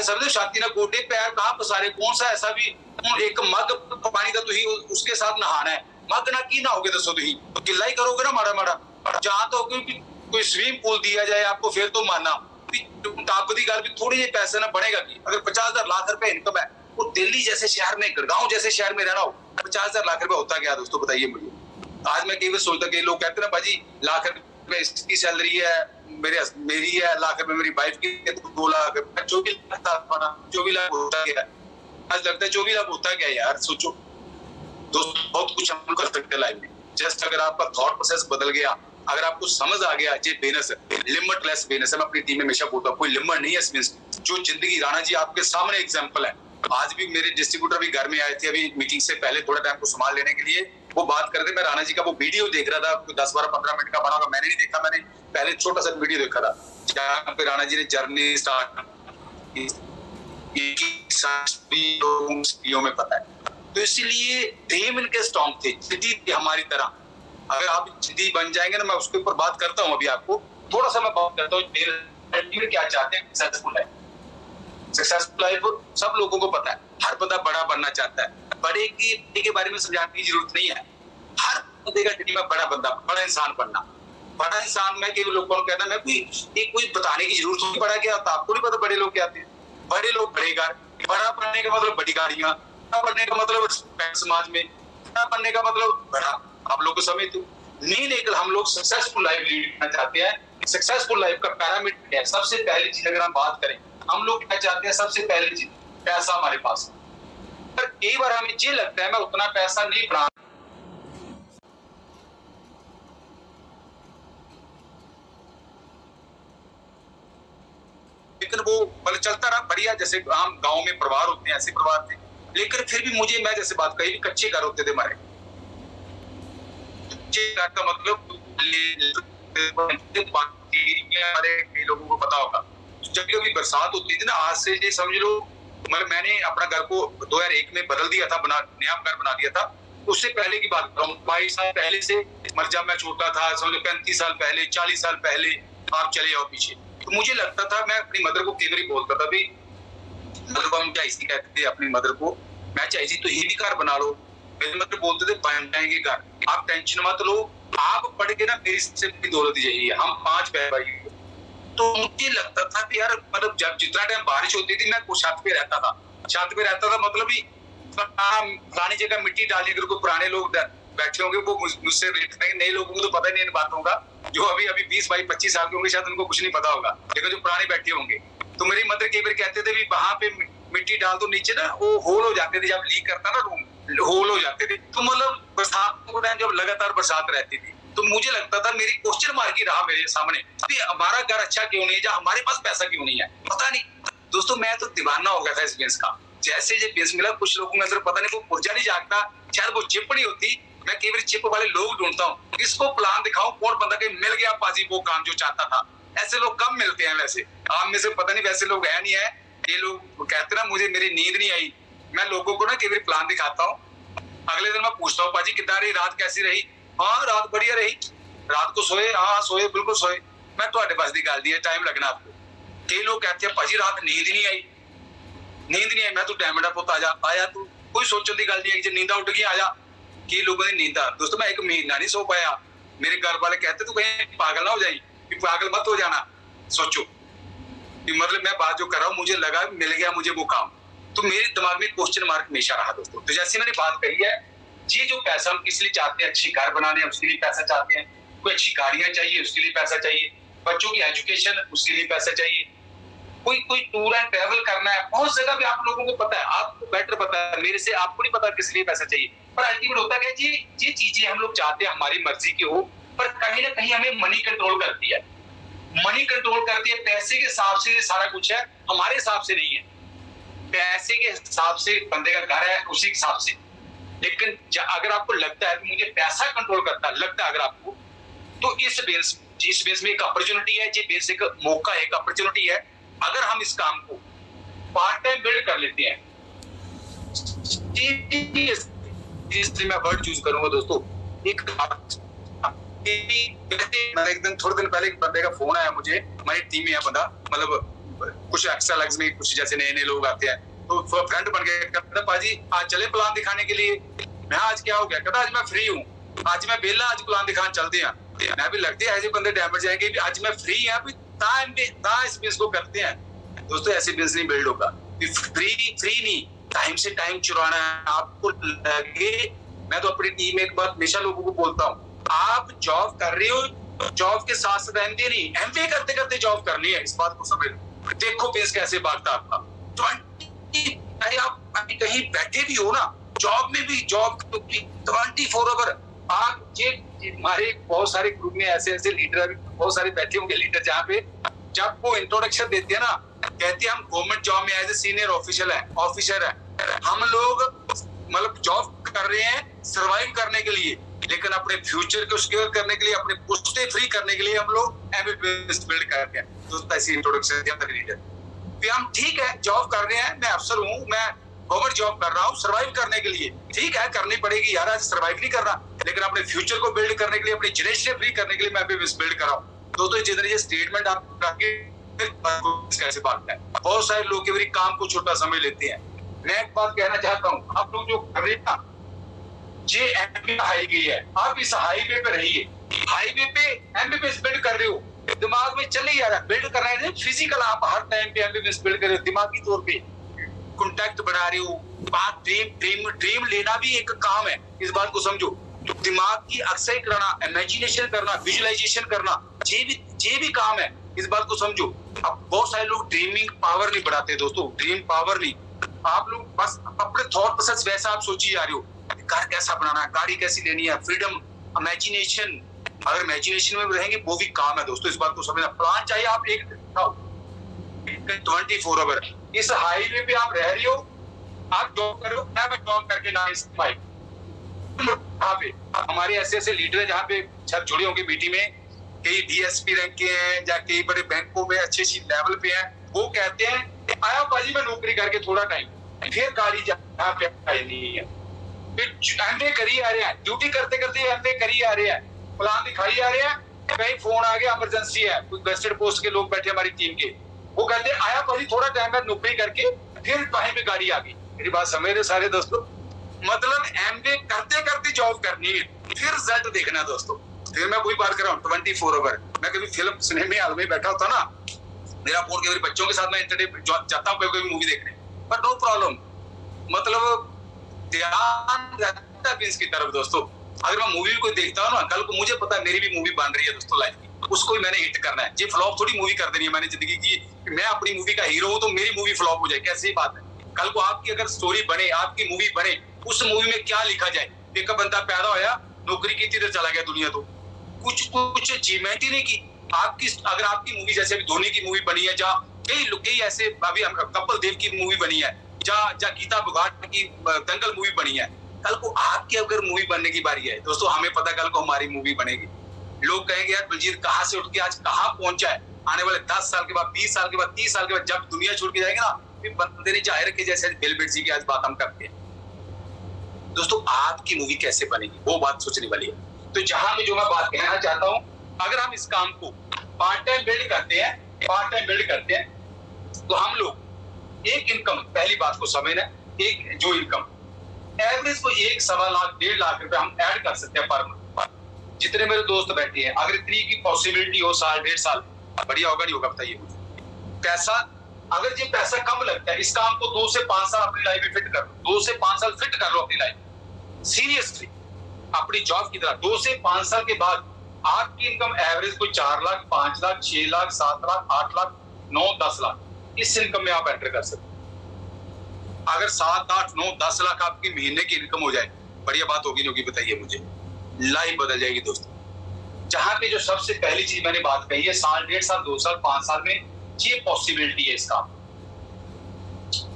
S1: सब छाती ना गोडे, पैर कहाँ पसारे। कौन सा ऐसा भी एक मग पानी का तुही उसके साथ नहाना है, मग ना की ना होगे दसो तुही गिल्ला ही करोगे ना माड़ा माड़ा। जहां तो कोई स्विमिंग पूल दिया जाए आपको, फिर तो मानना टप की गल भी थोड़ी जी पैसे ना बनेगा की। अगर 50,000 लाख रुपए इनकम है, वो दिल्ली जैसे शहर में, गुड़गांव जैसे शहर में रहना हो, 50,000 लाख रुपए होता क्या दोस्तों बताइए मुझे। आज मैं कई बार सोचता, कई लोग कहते हैं ना भाजी लाख रुपए इसकी सैलरी है, मेरी है, लाख रुपए मेरी वाइफ की, 2 लाख, 24 लाख होता क्या। आज लगता है 24 लाख होता क्या यार, सोचो दोस्तों। बहुत कुछ हम कर सकते हैं लाइफ में, जस्ट अगर आपका थॉट प्रोसेस बदल गया, अगर आपको समझ आ गया ये बिजनेस है, लिमिटलेस बिजनेस है। मैं अपनी टीम में हमेशा बोलता हूँ कोई लिमिट नहीं है इस बिजनेस। जो जिंदगी, राणा जी आपके सामने एग्जांपल है। आज भी मेरे डिस्ट्रीब्यूटर भी घर में आए थे अभी मीटिंग से पहले, थोड़ा टाइम को सामान लेने के लिए। वो बात करते, मैं राणा जी का वो वीडियो देख रहा था, 10-12-15 मिनट का बना हुआ, मैंने नहीं देखा, मैंने पहले छोटा सा वीडियो देखा था जहाँ पे राणा जी ने जर्नी स्टार्ट की। लोगों में पता है। तो इसलिए ड्रीम इनके स्ट्रॉन्ग थे, जिद्दी थे हमारी तरह। अगर आप जिद्दी बन जाएंगे ना, मैं उसके ऊपर बात करता हूँ अभी आपको, थोड़ा सा मैं बात करता हूँ क्या चाहते हैं सक्सेसफुल लाइफ। सक्सेसफुल लाइफ सब लोगों को पता है, हर बंदा बड़ा बनना चाहता है। बड़े के बारे में समझाने की जरूरत नहीं है। हर बंदे का ड्रीम है बड़ा बंदा, बड़ा इंसान बनना। बड़ा इंसान में केवल लोगों को कहना, मैं कोई बताने की जरूरत नहीं। बड़ा क्या होता है आपको नहीं पता? बड़े लोग क्या आते हैं? बड़े लोग बड़े घर, बड़ा बनने का मतलब बड़ी गाड़ियां, बड़ा बनने का मतलब समाज में, बड़ा बनने का मतलब बड़ा, आप लोग को समझते हो नहीं। लेकिन हम लोग सक्सेसफुल लाइफ लीड करना चाहते हैं। सक्सेसफुल लाइफ का पैरामीटर है, सबसे पहली चीज अगर हम बात करें, हम लोग क्या चाहते हैं? सबसे पहली चीज पैसा हमारे पास। पर कई बार हमें ये लगता है मैं उतना पैसा नहीं बना, लेकिन वो मतलब चलता रहा बढ़िया। जैसे आम गांव में परिवार होते हैं, ऐसे परिवार थे। लेकिन फिर भी मुझे, मैं जैसे बात कही, कच्चे घर होते थे हमारे। कच्चे घर का मतलब हमारे कई लोगों को पता होगा, जब कभी बरसात होती थी ना, आज से ये समझ लो, मतलब मैंने अपना घर को 2001 में बदल दिया था, नया घर बना दिया था। उससे पहले की बात कर रहा हूँ, 22 साल पहले से, मतलब जब मैं छोटा था, समझ लो 35 साल पहले, 40 साल पहले आप चले जाओ पीछे। तो मुझे लगता था, मैं अपनी मदर को कई बार बोलता था भी, मतलब हम क्या इसी कहते थे अपनी मदर को, मैं चाहिए तो ये भी घर बना लो। मेरे मदर बोलते थे बन जाएंगे घर, आप टेंशन मत लो, आप पढ़ के ना मेरी से दौलत चाहिए, हम 5 भाई। तो मुझे लगता था कि यार, मतलब जब जितना टाइम बारिश होती थी, मैं छत पे रहता था। छत पे रहता था मतलब भी पुरानी जगह मिट्टी डाली, अगर कोई पुराने लोग बैठे होंगे वो मुझसे रेट करेंगे, नए लोगों को तो पता नहीं इन बातों का। जो अभी 20 22 25 साल के होंगे शायद उनको कुछ नहीं पता होगा, लेकिन जो पुराने बैठे होंगे, तो मेरी मदर कई बार कहते थे भी वहां पे मिट्टी डाल दो नीचे ना, वो होल हो जाते थे, जब लीक करता ना रूम, होल हो जाते थे। तो मतलब बरसात के टाइम जब लगातार बरसात रहती थी, तो मुझे लगता था, मेरी क्वेश्चन मार्क ही रहा मेरे सामने, हमारा घर अच्छा क्यों नहीं है, या हमारे पास पैसा क्यों नहीं है। पता नहीं दोस्तों, मैं तो दीवाना हो गया था इस बेस का। जैसे ये बेस मिला, कुछ लोगों में अंदर पता नहीं वो पुर्जा नहीं जागता, शायद वो चिप नहीं होती। मैं कई बार चिप वाले लोग ढूंढता हूँ, इसको प्लान दिखाऊं, कौन बंदा के मिल गया पाजी वो काम जो चाहता था। ऐसे लोग कम मिलते हैं, वैसे आप में से पता नहीं वैसे लोग है नहीं है। ये लोग कहते ना मुझे मेरी नींद नहीं आई, मैं लोगों को ना कई बार प्लान दिखाता हूँ, अगले दिन मैं पूछता हूँ पाजी कितना रही रात, कैसी रही? हाँ रात बढ़िया रही, रात को सोए? हाँ सोए, बिल्कुल सोए। मैं तो बस की गल दी है, टाइम लगना आपको। कई लोग कहते हैं पाजी रात नींद नहीं आई, नींद नहीं आई। मैं तो टाइम पुत आया तू, कोई सोचने की गल नहीं है, नींदा उठ गई आजा। कई लोगों ने नींदा, दोस्तों मैं 1 महीना नहीं सो पाया। मेरे घर वाले कहते तू कहीं पागल ना हो जाए, पागल मत हो जाना। सोचो कि मतलब मैं बात जो कर रहा हूँ, मुझे लगा मिल गया मुझे वो काम, तो मेरे दिमाग में क्वेश्चन मार्क हमेशा रहा दोस्तों। तो जैसे मैंने बात कही है, ये जो पैसा हम किस लिए चाहते हैं, अच्छी घर बनाने उसके लिए पैसा चाहते हैं, कोई अच्छी गाड़ियां चाहिए उसके लिए पैसा चाहिए, बच्चों की एजुकेशन उसके लिए पैसा चाहिए, कोई टूर एंड ट्रैवल करना है, बहुत जगह पे आप लोगों को पता है, आपको बेटर पता है मेरे से, आपको नहीं पता किस लिए पैसा चाहिए। पर अल्टीमेट होता है कि ये चीजें हम लोग चाहते हैं हमारी मर्जी की हो, पर कहीं ना कहीं हमें मनी कंट्रोल करती है, मनी कंट्रोल करती है। पैसे के हिसाब से सारा कुछ है, हमारे हिसाब से नहीं है। पैसे के हिसाब से बंदे का घर है, उसी हिसाब से। लेकिन अगर आपको लगता है कि मुझे पैसा कंट्रोल करता है, लगता है अगर आपको, तो इस बेस में एक अपॉर्चुनिटी है, ये बेस एक मौका है, एक अपॉर्चुनिटी है। अगर हम इस काम को पार्ट टाइम बिल्ड कर लेते हैं, इसलिए मैं वर्ड चूज करूंगा दोस्तों, एक एक दिन थोड़े दिन पहले एक बंदे का फोन आया मुझे, हमारी टीम में है बंदा, मतलब कुछ एक्स्ट्रा लग्स में कुछ जैसे नए नए लोग आते हैं, तो फ्रेंड बन गए। कहता पाजी आज चले प्लान दिखाने के लिए। मैं आज क्या हो गया? कहता आज मैं फ्री हूँ, आज मैं बेला, आज प्लान दिखाने चलते हैं। मैं भी लगती है ऐसे बंदे डैमेज जाएंगे, आज मैं फ्री है, इस बिजनेस को करते हैं। दोस्तों ऐसे बिजनेस नहीं बिल्ड होगा, फ्री नहीं, टाइम से टाइम चुराना है आपको लगे। मैं तो अपनी टीम में एक बात हमेशा लोगों को बोलता हूँ, आप जॉब कर रहे हो, जॉब के साथ साथ एमबीए नहीं, एमबीए करते करते जॉब करनी है, इस बात को समझ लो। देखो पेस कैसे भागता आपका। आप कहीं बैठे भी हो ना, जॉब में भी, जॉब 24 आवर आप, ये हमारे बहुत सारे ग्रुप में ऐसे लीडर बहुत सारे बैठे होंगे, लीडर जहाँ पे जब वो इंट्रोडक्शन देते हैं ना, कहते हैं हम गवर्नमेंट जॉब में एज ए सीनियर ऑफिसर है। हम लोग मतलब जॉब कर रहे हैं सर्वाइव करने के लिए, लेकिन अपने फ्यूचर को सिक्योर करने के लिए, अपने पुश्ते फ्री करने के लिए हम लोग एमबीए बिल्ड करते हैं। तो ऐसी इंट्रोडक्शन दिया था लीडर। कि हम ठीक है जॉब कर रहे हैं, मैं अफसर हूँ, मैं गवर्नमेंट जॉब कर रहा हूँ सर्वाइव करने के लिए, ठीक है करनी पड़ेगी यार, आज सर्वाइव नहीं कर रहा, लेकिन अपने फ्यूचर को बिल्ड करने के लिए, अपनी जनरेशन फ्री करने के लिए मैं भी बिल्ड कर रहा हूँ। दोस्तों जिधर ये स्टेटमेंट आप कैसे बात है, बहुत सारे लोग केवल काम को छोटा समझ लेते हैं। मैं एक बात कहना चाहता हूँ, आप लोग जो कर रहे हैं ना, ये एमबी हाईवे है, आप इस हाईवे पे रहिए, हाईवे पे एमबीबीएस बिल्ड कर रहे हो, दिमाग में चले जा रहा है, बिल्ड कर रहे हैं फिजिकल, आप हर टाइम पे एमबीबीएस बिल्ड कर रहे हो, दिमागी तौर पे कॉन्टैक्ट बढ़ा रहे हो, बात ड्रीम लेना भी एक काम है, इस बात को समझो, दिमाग की अक्सर करना, इमेजिनेशन करना, विजुअलाइजेशन करना, ये भी काम है, इस बात को समझो। अब बहुत सारे लोग ड्रीमिंग पावर नहीं बढ़ाते दोस्तों, ड्रीम पावर नहीं, आप लोग बस अपने थॉट प्रोसेस वैसा आप सोची जा रहे हो, घर कैसा बनाना है, गाड़ी कैसी लेनी है, फ्रीडम, इमेजिनेशन, अगर इमेजिनेशन में रहेंगे वो भी काम है दोस्तों, इस बात को समझना। प्लान चाहिए आप एक 24 आवर, इस हाईवे पे आप रह रही हो, आप जॉब कर रहे हो, मैं जॉब करके ना इस यहाँ पे हमारे ऐसे लीडर है जहाँ पे छत जुड़े होंगे बीटी में, कई डीएसपी रैंक के हैं या कई बड़े बैंकों में अच्छी लेवल पे हैं, वो कहते हैं आया बाजी में नौकरी करके थोड़ा टाइम, फिर गाड़ी जहाँ पे नहीं है, फिर एमबीए करी आ रहे हैं, ड्यूटी करते करते एमबीए करी आ रहे हैं, प्लान दिखाई आ रहे हैं, कहीं फोन आ गया इमरजेंसी है, कुछ वेस्टेड पोस्ट के लोग बैठे हमारी टीम के, वो कहते हैं आया भाई थोड़ा टाइम है नौकरी करके, फिर कहीं पे गाड़ी आ गई। मेरी बात समझ रहे सारे दोस्तों, मतलब एमबीए करते करते जॉब करनी है, फिर रिजल्ट देखना दोस्तों। फिर मैं वही बात कर रहा हूँ 24 आवर, मैं कभी फिल्म सिनेमा हॉल में बैठा होता ना, मेरा फोन के बच्चों के साथ मैं एंटरटेन जाता हूँ कोई मूवी देखने, पर नो प्रॉब्लम, मतलब ध्यान रहता है इसकी तरफ दोस्तों। अगर मैं मूवी कोई देखता हूँ ना, कल को मुझे पता है मेरी भी मूवी बन रही है दोस्तों लाइफ की, उसको भी मैंने हिट करना है, ये फ्लॉप थोड़ी मूवी कर देनी है मैंने जिंदगी की, मैं अपनी मूवी का हीरो हूँ तो मेरी मूवी फ्लॉप हो जाए, कैसी बात है। कल को आपकी अगर स्टोरी बने, आपकी मूवी बने, उस मूवी में क्या लिखा जाए, एक बंदा पैदा होया, नौकरी की इधर चला गया दुनिया, तो कुछ अचीवमेंट ही नहीं की आपकी। अगर आपकी मूवी जैसे अभी धोनी की मूवी बनी है, जहाँ कई ऐसे अभी कपिल देव की मूवी बनी है, जहाँ गीता बुघाट की दंगल मूवी बनी है, कल को आपकी अगर मूवी बनने की बारी है दोस्तों, हमें पता कल को हमारी मूवी बनेगी, लोग कहेंगे यार बलजीत कहाँ से उठ के आज कहाँ पहुंचा है, आने वाले 10 साल के बाद, 20 साल के बाद, 30 साल के बाद जब दुनिया छोड़ के जाएगा ना, फिर बंदे ने जाहिर के जैसे बेलबेट जी की आज बात हम करते हैं दोस्तों, आपकी मूवी कैसे बनेगी वो बात सोचने वाली है। तो जहां भी जो मैं बात कहना चाहता हूं, अगर हम इस काम को पार्ट टाइम बिल्ड करते हैं, तो हम लोग एक इनकम, पहली बात को समझना, एक जो इनकम एवरेज को 1-1.25 लाख 1.5 लाख रुपए हम ऐड कर सकते हैं पर मंथ। जितने मेरे दोस्त बैठे हैं, अगर इतनी की पॉसिबिलिटी हो, 1.5 साल, बढ़िया होगा नहीं होगा बताइए मुझे। पैसा, अगर ये पैसा कम लगता है, इस काम को 2 से 5 साल अपनी लाइफ में फिट कर लो, 2 से 5 साल फिट कर लो अपनी लाइफ सीरियसली, अपनी जॉब की तरह। 2 से 5 साल के बाद आपकी इनकम एवरेज कोई 4 लाख, 5 लाख, 6 लाख, 7 लाख, 8 लाख, 9, 10 लाख, इस इनकम में आप एंटर कर सकते हैं। अगर 7, 8, 9, 10 लाख आपकी महीने की इनकम हो जाए, बढ़िया बात होगी नहीं होगी बताइए मुझे, लाइफ बदल जाएगी दोस्तों। जहां पे जो सबसे पहली चीज मैंने बात कही है, 1.5 साल, 2 साल, 5 साल में ये पॉसिबिलिटी है इसका।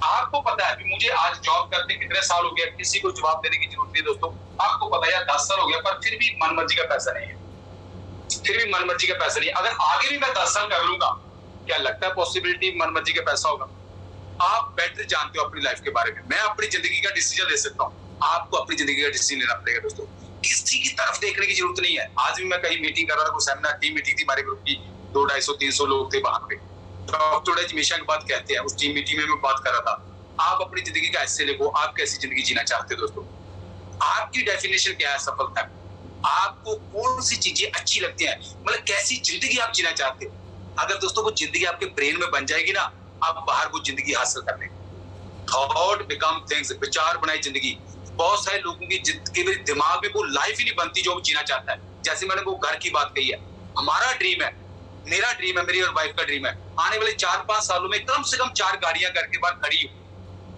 S1: आपको पता है मुझे आज जॉब करते कितने साल हो गया, किसी को जवाब देने की जरूरत नहीं दोस्तों, आपको पता है 10 साल हो गया, पर फिर भी मनमर्जी का पैसा नहीं है, फिर भी मनमर्जी का पैसा नहीं। अगर आगे भी मैं 10 साल कर लूंगा, क्या लगता है पॉसिबिलिटी मनमर्जी का पैसा होगा? आप बेटर जानते हो अपनी लाइफ के बारे में, मैं अपनी जिंदगी का डिसीजन ले सकता हूँ, आपको अपनी जिंदगी का डिसीजन लेना पड़ेगा दोस्तों। किसी की तरफ देखने की जरूरत नहीं है। आज भी मैं कहीं मीटिंग कर रहा था, कोई सेमिनार टीम मीटिंग थी हमारे ग्रुप की, 200, 250, 300 लोग थे वहां पे, डॉक्टर हमेशा की बात कहते हैं, उस टीम मीटिंग में मैं बात कर रहा था, आप अपनी जिंदगी का हिस्से लिखो, आप कैसी जिंदगी जीना चाहते हो दोस्तों, आपकी डेफिनेशन क्या है सफलता, आपको कौन सी चीजें अच्छी लगती हैं, मतलब कैसी जिंदगी आप जीना चाहते हो। अगर दोस्तों वो जिंदगी आपके ब्रेन में बन जाएगी ना, आप बाहर वो जिंदगी हासिल कर लेंगे। थॉट बिकम थिंग्स, विचार बनाए जिंदगी। बहुत सारे लोगों की दिमाग में वो लाइफ ही नहीं बनती जो वो जीना चाहता है। जैसे मैंने वो घर की बात कही है, हमारा ड्रीम है, मेरा ड्रीम है, मेरी और वाइफ का ड्रीम है, आने वाले 4-5 सालों में कम से कम 4 गाड़ियां घर के बाहर खड़ी हो।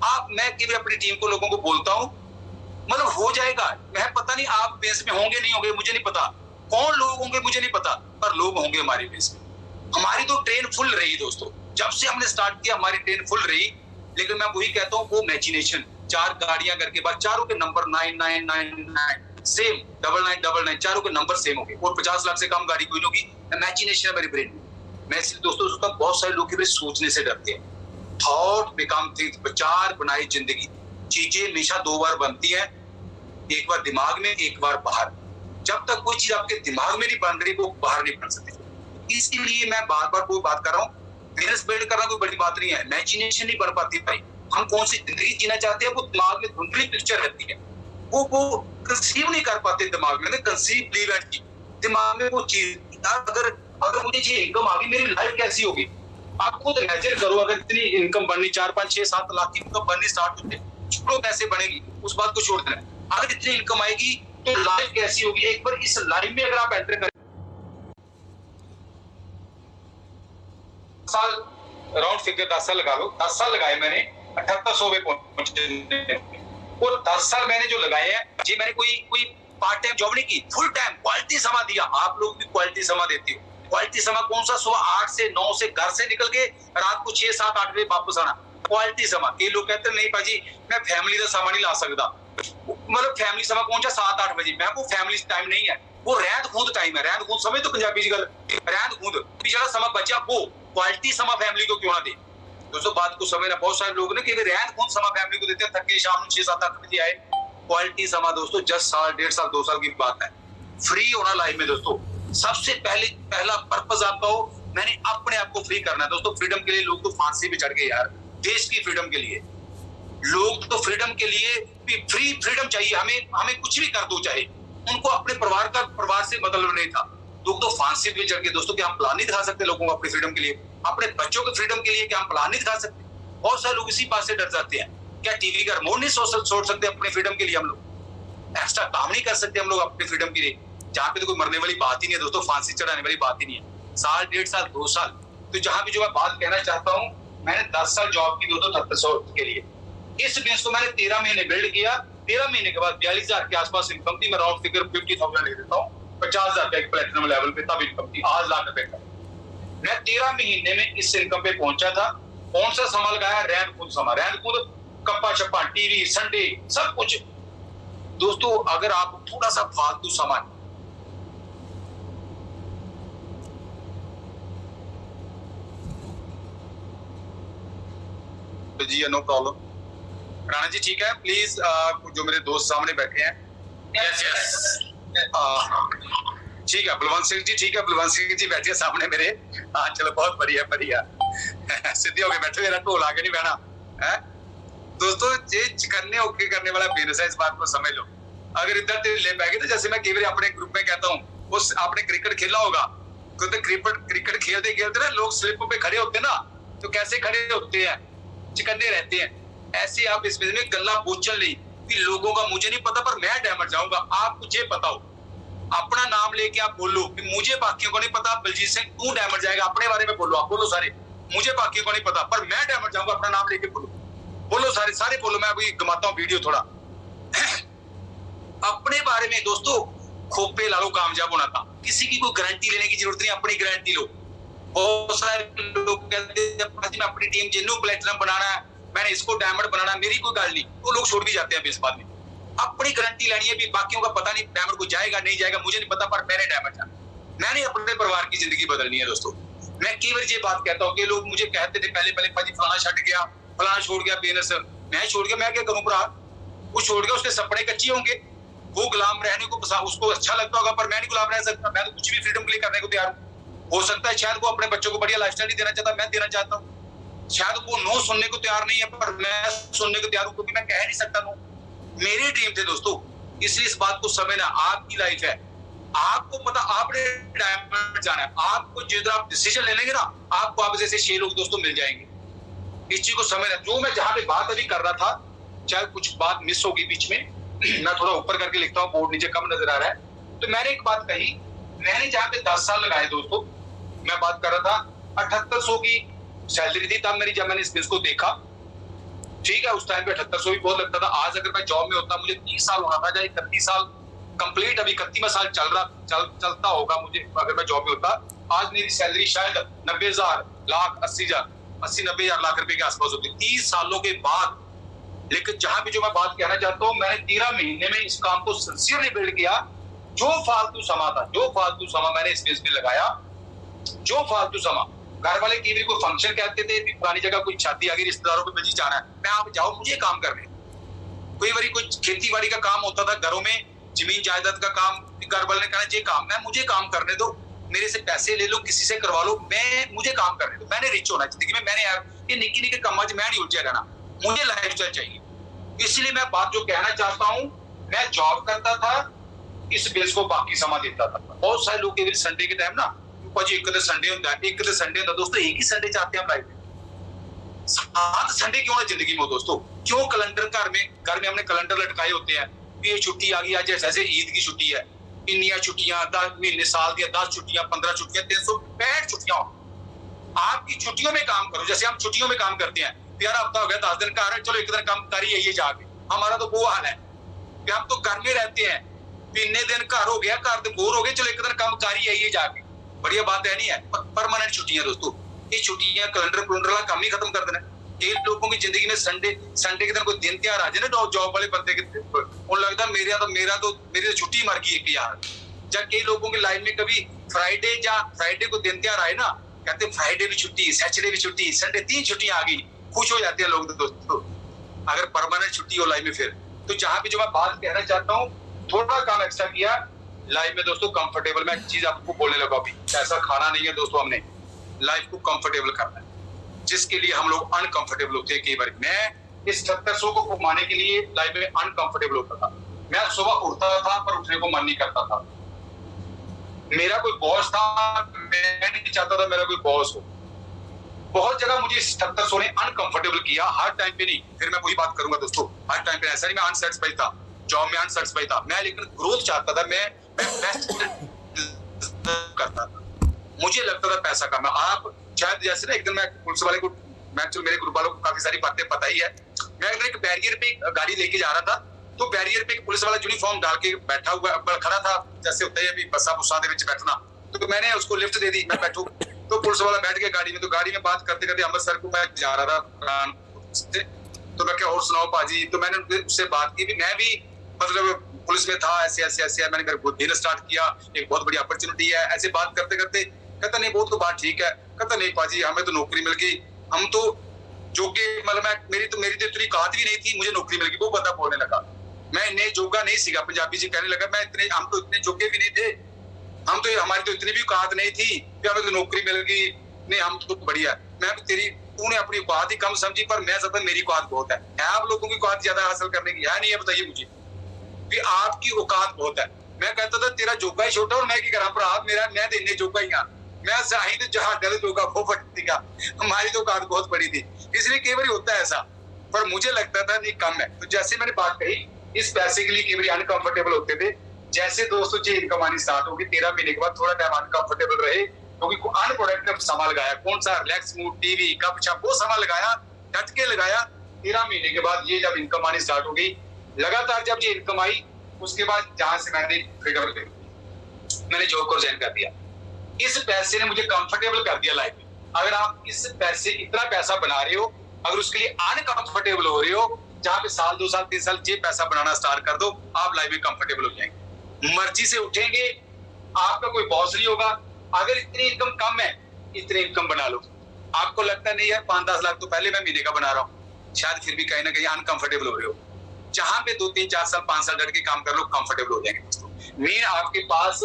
S1: आप, मैं केवल अपनी टीम को, लोगों को बोलता हूँ, मतलब हो जाएगा। मैं पता नहीं आप बेस में होंगे नहीं होंगे मुझे नहीं पता, कौन लोग होंगे मुझे नहीं पता, पर लोग होंगे हमारी बेस में। हमारी तो ट्रेन फुल रही दोस्तों, जब से हमने स्टार्ट किया हमारी ट्रेन फुल रही, लेकिन मैं वही कहता हूँ वो इमेजिनेशन, 4 गाड़ियां करके बाद, चारों के नंबर 9999 सेम, 9999 चारों के नंबर सेम हो गए, और 50 लाख से कम गाड़ी कोई नहीं होगी। इमेजिनेशन है मेरे ब्रेन में। मैं इसलिए दोस्तों सोचता हूँ बहुत सारे लोग सोचने से डरते हैं, थॉट बिकम थिंग्स, विचार बनाई जिंदगी। चीजें हमेशा दो बार बनती हैं, एक बार दिमाग में, एक बार बाहर। जब तक कोई चीज आपके दिमाग में नहीं बन रही, वो बाहर नहीं बन सकती। इसलिए मैं बार बार कोई बात कर रहा हूँ, बिजनेस बिल्ड करना कोई बड़ी बात नहीं है, इमेजिनेशन नहीं बन पाती भाई। हम कौन सी जिंदगी जीना चाहते हैं, वो दिमाग में धुंधली पिक्चर रहती है, वो कंसीव नहीं कर पाते दिमाग में, कंसीव लीव एंड की दिमाग में वो चीज। अगर मुझे ये इनकम आ गई, मेरी लाइफ कैसी होगी? आप खुद इमेजिन करो, अगर इतनी इनकम बननी, 4, 5, 6, 7 लाख की इनकम बननी स्टार्ट होती है, छोड़ो कैसे बनेगी, उस बात को छोड़ देना। अगर इतनी इनकम आएगी तो लाइफ कैसी होगी? एक बार इस लाइफ में अगर आप एंटर करें, साल राउंड फिगर 10 साल लगा लो, 10 साल लगाए मैंने, 7800 पे पहुंचे। और 10 साल मैंने जो लगाए हैं, जी मैंने कोई पार्ट टाइम जॉब नहीं की, फुल टाइम क्वालिटी समा दिया। आप लोग भी क्वालिटी समा देते हो। क्वालिटी समा कौन सा? सुबह 8 से 9 से घर से निकल के रात को 6, 7, 8 बजे वापस आना, क्वालिटी समा। कई लोग कहते हैं नहीं भाजी मैं फैमिली का समा नहीं ला सकता, मतलब फैमिली समा कौन सा 7, 8 बजे? मैं वो फैमिली टाइम नहीं है, वो रहंद खूंद टाइम है। रहंद खूंद समझ तो पंजाबी जी गल, रहंद खूंद पिछला समा बचा, वो क्वालिटी समा फैमिली को क्यों ना दे? दोस्तों बात को समझना। बहुत सारे लोग ने कि रहंद खूंद समा फैमिली को देते हैं, थके शाम को 6, 7, 8 बजे आए। क्वालिटी समा दोस्तों 10 साल, 1.5 साल, 2 साल की बात है। फ्री होना लाइफ में दोस्तों, सबसे पहला पर्पस आपका हो, मैंने अपने आप को फ्री करना है दोस्तों। फ्रीडम के लिए लोग तो फांसी पे चढ़ गए यार, देश की फ्रीडम के लिए। लोग तो फ्रीडम के लिए फ्रीडम चाहिए, हमें कुछ भी कर दो चाहे। उनको अपने परिवार से मतलब नहीं था। लोग तो फांसी पे चढ़ के दोस्तों, क्या हम प्लान नहीं दिखा सकते लोगों को अपनी फ्रीडम के लिए, अपने बच्चों के फ्रीडम के लिए? क्या हम प्लान नहीं दिखा सकते? बहुत सारे लोग इसी बात से डर जाते हैं। क्या टीवी का रिमोट नहीं छोड़ सकते अपने फ्रीडम के लिए? हम लोग एक्स्ट्रा काम नहीं कर सकते हम लोग अपने फ्रीडम के लिए? जहाँ पे तो कोई मरने वाली बात ही नहीं है दोस्तों, फांसी चढ़ाने वाली बात ही नहीं है। साल, 1.5 साल, 2 साल, तो जहां भी जो मैं बात कहना चाहता हूँ, मैंने 10 साल जॉब की दोस्तों 7300 के लिए। इस बिजनेस को मैंने 13 महीने बिल्ड किया। 13 महीने के बाद 42,000 के आसपास इनकम थी। मैं राउंड फिगर 50,000 ले देता हूँ, 50,000 का एक प्लेटिनम लेवल पे तब इनकम थी, आज लाख रुपए का। मैं 13 महीने में इस इनकम पे पहुंचा था। कौन सा समा लगाया? रहंद खूंद समा। रहंद खूंद, कप्पा छप्पा, टीवी, संडे, सब कुछ। दोस्तों अगर आप थोड़ा सा फालतू सामान, जी नो प्रॉब्लम। राणा जी ठीक है, प्लीज जो मेरे दोस्त सामने बैठे हैं, यस ठीक है। बलवंत सिंह जी ठीक है, बलवंत सिंह जी बैठे सामने मेरे। हाँ चलो बहुत बढ़िया बढ़िया सीधे होके बैठे, मेरा ढोल आगे नहीं बहना है। दोस्तों ये करने ओके करने वाला बिजनेस है, इस बात को समझ लो। अगर इधर ले पाएगी तो जैसे मैं कई बार अपने ग्रुप में कहता हूँ, उस आपने क्रिकेट खेला होगा, तो क्रिकेट खेलते खेलते ना लोग स्लिप पे खड़े होते ना, तो कैसे खड़े होते हैं? चिकने रहते हैं। ऐसे आप इस बिजनेस में गल्ला बोचल नहीं कि लोगों का मुझे नहीं पता पर मैं डैमेज जाऊंगा। आप मुझे पता हो, अपना नाम लेके आप बोलो कि मुझे बाकियों को नहीं पता, बलजीत सिंह तू डैमेज जाएगा, अपने बारे में बोलो। आप बोलो सारे, मुझे बाकियों को नहीं पता पर मैं डैमेज जाऊंगा, अपना नाम लेके बोलो सारे बोलो। मैं अभी घुमाता हूँ वीडियो थोड़ा अपने बारे में। दोस्तों खोपे ला लो कामयाब होना था, किसी की कोई गारंटी लेने की जरूरत नहीं, अपनी गारंटी लो। बहुत सारे लोग कहते हैं मैं अपनी टीम जिन्नू प्लेटिनम बनाना है, मैंने इसको डायमंड बनाना है, मेरी कोई गाल नहीं, वो लोग छोड़ भी जाते हैं इस बात में। अपनी गारंटी लेनी है, भी बाकियों का पता नहीं डायमंड को जाएगा नहीं जाएगा मुझे नहीं पता, पर मैंने डायमंड जाना, मैंने अपने परिवार की जिंदगी बदलनी है। दोस्तों मैं कई बार ये बात कहता हूँ कि लोग मुझे कहते थे पहले भाजी फलाना छट गया, फलाना छोड़ गया बिजनेस, मैं छोड़ गया, मैं क्या करूं भरा? वो छोड़ गया, उसके सपने कच्चे होंगे, वो गुलाम रहने को उसको अच्छा लगता होगा, पर मैं नहीं गुलाम रह सकता। मैं तो कुछ भी फ्रीडम के लिए करने को तैयार हूँ। हो सकता है शायद वो अपने बच्चों को बढ़िया लाइफस्टाइल नहीं देना चाहता, मैं देना चाहता हूँ। शायद वो नो सुनने को तैयार नहीं है, पर मैं सुनने को तैयार हूँ, क्योंकि मैं कह नहीं सकता नो। मेरे ड्रीम थे दोस्तों, इसलिए इस बात को समझना। आपकी लाइफ है, आपको पता आपने डायमंड जाना है, आपको जिधर आप डिसीजन ले लेंगे ना, आपको आप जैसे 6 लोग दोस्तों मिल जाएंगे। इस चीज को समझना। जो मैं जहां पे बात अभी कर रहा था, चाहे कुछ बात मिस होगी बीच में, मैं थोड़ा ऊपर करके लिखता हूँ, बोर्ड नीचे कम नजर आ रहा है। तो मैंने एक बात कही, मैंने जहां पे 10 साल लगाए दोस्तों, मैं बात कर रहा था 7800 की सैलरी थी तब मेरी, जब मैंने इस बिजनेस को देखा, ठीक है उस टाइम पे 7800 भी बहुत लगता था। आज अगर मैं जॉब में होता, मुझे 30 साल होना था, चाहे 31 साल कंप्लीट, अभी 31वां साल चलता होगा मुझे, अगर मैं जॉब में होता, आज मेरी सैलरी शायद 90,000 लाख 80,000 लाख रुपए के आसपास होती 30 सालों के बाद। लेकिन जहां भी जो मैं बात कहना चाहता हूँ, मैंने 13 महीने में इस काम को सिंसियरली बिल्ड किया। जो फालतू समा था, जो फालतू समा मैंने इस बिजनेस में लगाया, जो फालतू समा घर वाले कई बार कोई फंक्शन कहते थे, पुरानी जगह कोई शादी आ गई, रिश्तेदारों को बजी जाना है, मैं आप जाओ मुझे काम करने। कोई बार कोई खेती बाड़ी का काम होता था घरों में, जमीन जायदाद का काम, घर वाले ने कहना ये काम, मैं मुझे काम करने दो, मेरे से पैसे ले लो, किसी से करवा लो, मैं मुझे काम करने दो। मैंने रिच होना जिंदगी में, मैंने यार ये निक्की निक्की कामों में मैं नहीं उलझा रहना, मुझे लाइफस्टाइल चाहिए। इसलिए मैं बात जो कहना चाहता हूँ, मैं जॉब करता था, इस बिल्स को बाकी समा देता था। बहुत सारे लोग के संडे के टाइम ना एक संडे होता है, एक संडे होता है दोस्तों, एक ही संडे चाहते हैं हम लाइफ में। 7 संडे क्यों ना जिंदगी में हो दोस्तों? क्यों कैलेंडर घर में हमने कैलेंडर लटकाए होते हैं, ये छुट्टी आ गई आज, जैसे ईद की छुट्टी है, इन्नियां छुट्टियां 10 महीने साल दी 10 छुट्टियां 15 छुट्टियां 365 छुट्टियां। आपकी छुट्टियों में काम करो, जैसे हम छुट्टियों में काम करते हैं, प्यारा हफ्ता हो गया 10 दिन का, चलो एक दिन काम कर ही आइए जाके, हमारा तो वो हाल है कि हम तो घर में रहते हैं, इतने दिन घर हो गया, घर बोर हो गए, चलो एक दिन काम कर ही आइए जाके। बढ़िया बात है नहीं है? परमानेंट छुट्टियां दोस्तों, ये छुट्टियां कैलेंडर वाला काम ही खत्म कर देना। कई लोगों की जिंदगी में संडे के दिन कोई दिन त्योहार आ जाए ना, जॉब वाले बंदे के उन लगता मेरी छुट्टी मर गई एक यार। जब कई लोगों की लाइफ में कभी फ्राइडे को दिन त्योहार आए ना, कहते फ्राइडे भी छुट्टी, सैटरडे भी छुट्टी, संडे 3 छुट्टियां आ गई, खुश हो जाते हैं लोग दोस्तों। अगर परमानेंट छुट्टी हो लाइफ में फिर तो जहां पे जो मैं बात कहना चाहता हूँ, थोड़ा काम एक्स्ट्रा किया लाइफ में दोस्तों, कंफर्टेबल। मैं एक चीज आपको बोलने लगा, अभी ऐसा खाना नहीं है दोस्तों, हमने लाइफ को कंफर्टेबल करना है, जिसके लिए हम लोग अनकंफर्टेबल होते हैं। कई बार मैं इस 7700 को घुमाने के लिए लाइफ में अनकंफर्टेबल होता था। मैं सुबह उठता था पर उठने को मन नहीं करता था। मेरा कोई बॉस था, मैं नहीं चाहता था मेरा कोई बॉस हो। बहुत जगह मुझे इस 7700 ने अनकंफर्टेबल किया, हर टाइम पे नहीं। फिर मैं वही बात करूंगा दोस्तों, हर टाइम पे ऐसा नहीं मैं अनसेटिस्फाइड था, जॉब में अनसेटिस्फाइड था मैं, लेकिन ग्रोथ चाहता था, मैं बेस्ट करता था। मुझे लगता था पैसा कम है। आप शायद जैसे ना, एक दिन मैं पुलिस वाले को, मेरे ग्रुप वालों को काफी सारी बातें पता ही है, मैं एक बैरियर पे गाड़ी लेके जा रहा था, तो बैरियर पे पुलिस वाला यूनिफॉर्म डाल के बैठा हुआ खड़ा था, जैसे होता है अभी बसा बुसा दे विच बैठना, तो मैंने उसको लिफ्ट दे दी, मैं बैठू, तो पुलिस वाला बैठ गया गाड़ी में। तो गाड़ी में बात करते करते अमृतसर को मैं जा रहा था, तो मैं क्या और सुनाओ पाजी, तो मैंने उससे बात की, मैं भी मतलब पुलिस में था, ऐसे ऐसे ऐसे मैंने मेरे बिजनेस स्टार्ट किया, एक बहुत बड़ी अपॉर्चुनिटी है। ऐसे बात करते करते कहता नहीं वो तो बात ठीक है, कहता नहीं पाजी हमें तो नौकरी मिल गई, हम तो जो कि मतलब मेरी तो इतनी औकात भी नहीं थी, मुझे नौकरी मिल गई। वो बंदा बोलने लगा, मैं इतने जोगा नहीं सीखा, पंजाबी जी कहने लगा, हम तो इतने जोगे भी नहीं थे, हमारी तो इतनी भी औकात नहीं थी कि हमें तो नौकरी मिल गई, नहीं हम तो बढ़िया। मैं तूने अपनी औकात ही कम समझी, पर मैं समझता मेरी औकात बहुत है। आप लोगों की औकात ज्यादा हासिल करने की है नहीं है? बताइए मुझे कि आपकी औकात बहुत है। मैं कहता था तेरा जोगा ही छोटा और मैं की करा भरा, मैं तो इन्ने जोगा ही हाँ, मैं सही तो जहां गलत जोगा वो फटेगा, हमारी तो औकात बहुत बड़ी थी। इसलिए कई बार होता है ऐसा, पर मुझे लगता था नहीं कम है। तो जैसे मैंने बात कही, इस पैसे के लिए कई बार अनकंफर्टेबल होते थे। जैसे दोस्तों जी इनकम आनी स्टार्ट होगी, 13 महीने के बाद थोड़ा टाइम अनकंफर्टेबल रहे, क्योंकि अनप्रोडक्टिव समय लगाया, कौन सा रिलैक्स मूड, टीवी कप छप वो समय लगाया, डट के लगाया। 13 महीने के बाद ये जब इनकम आनी स्टार्ट हो गई, लगातार जब ये इनकम आई, उसके बाद जहां से मैंने फ्रीडम ले, मैंने जॉब को रिजाइन कर दिया। इस पैसे ने मुझे कंफर्टेबल कर दिया लाइफ में। अगर आप इस पैसे इतना पैसा बना रहे हो, अगर उसके लिए अनकंफर्टेबल हो रहे हो, जहां पे साल 2 साल 3 साल ये पैसा बनाना स्टार्ट कर दो, आप लाइफ में कंफर्टेबल हो जाएंगे, मर्जी से उठेंगे, आपका कोई बॉस नहीं होगा। अगर इतनी इनकम कम है, इतनी इनकम बना लो। आपको लगता नहीं यार 5-10 लाख तो पहले मैं महीने का बना रहा हूँ, शायद फिर भी कहीं ना कहीं अनकंफर्टेबल हो रहे हो। जहां पे 2-3-4 साल 5 साल डट के काम कर लो, कंफर्टेबल हो जाएंगे दोस्तों। मेन आपके पास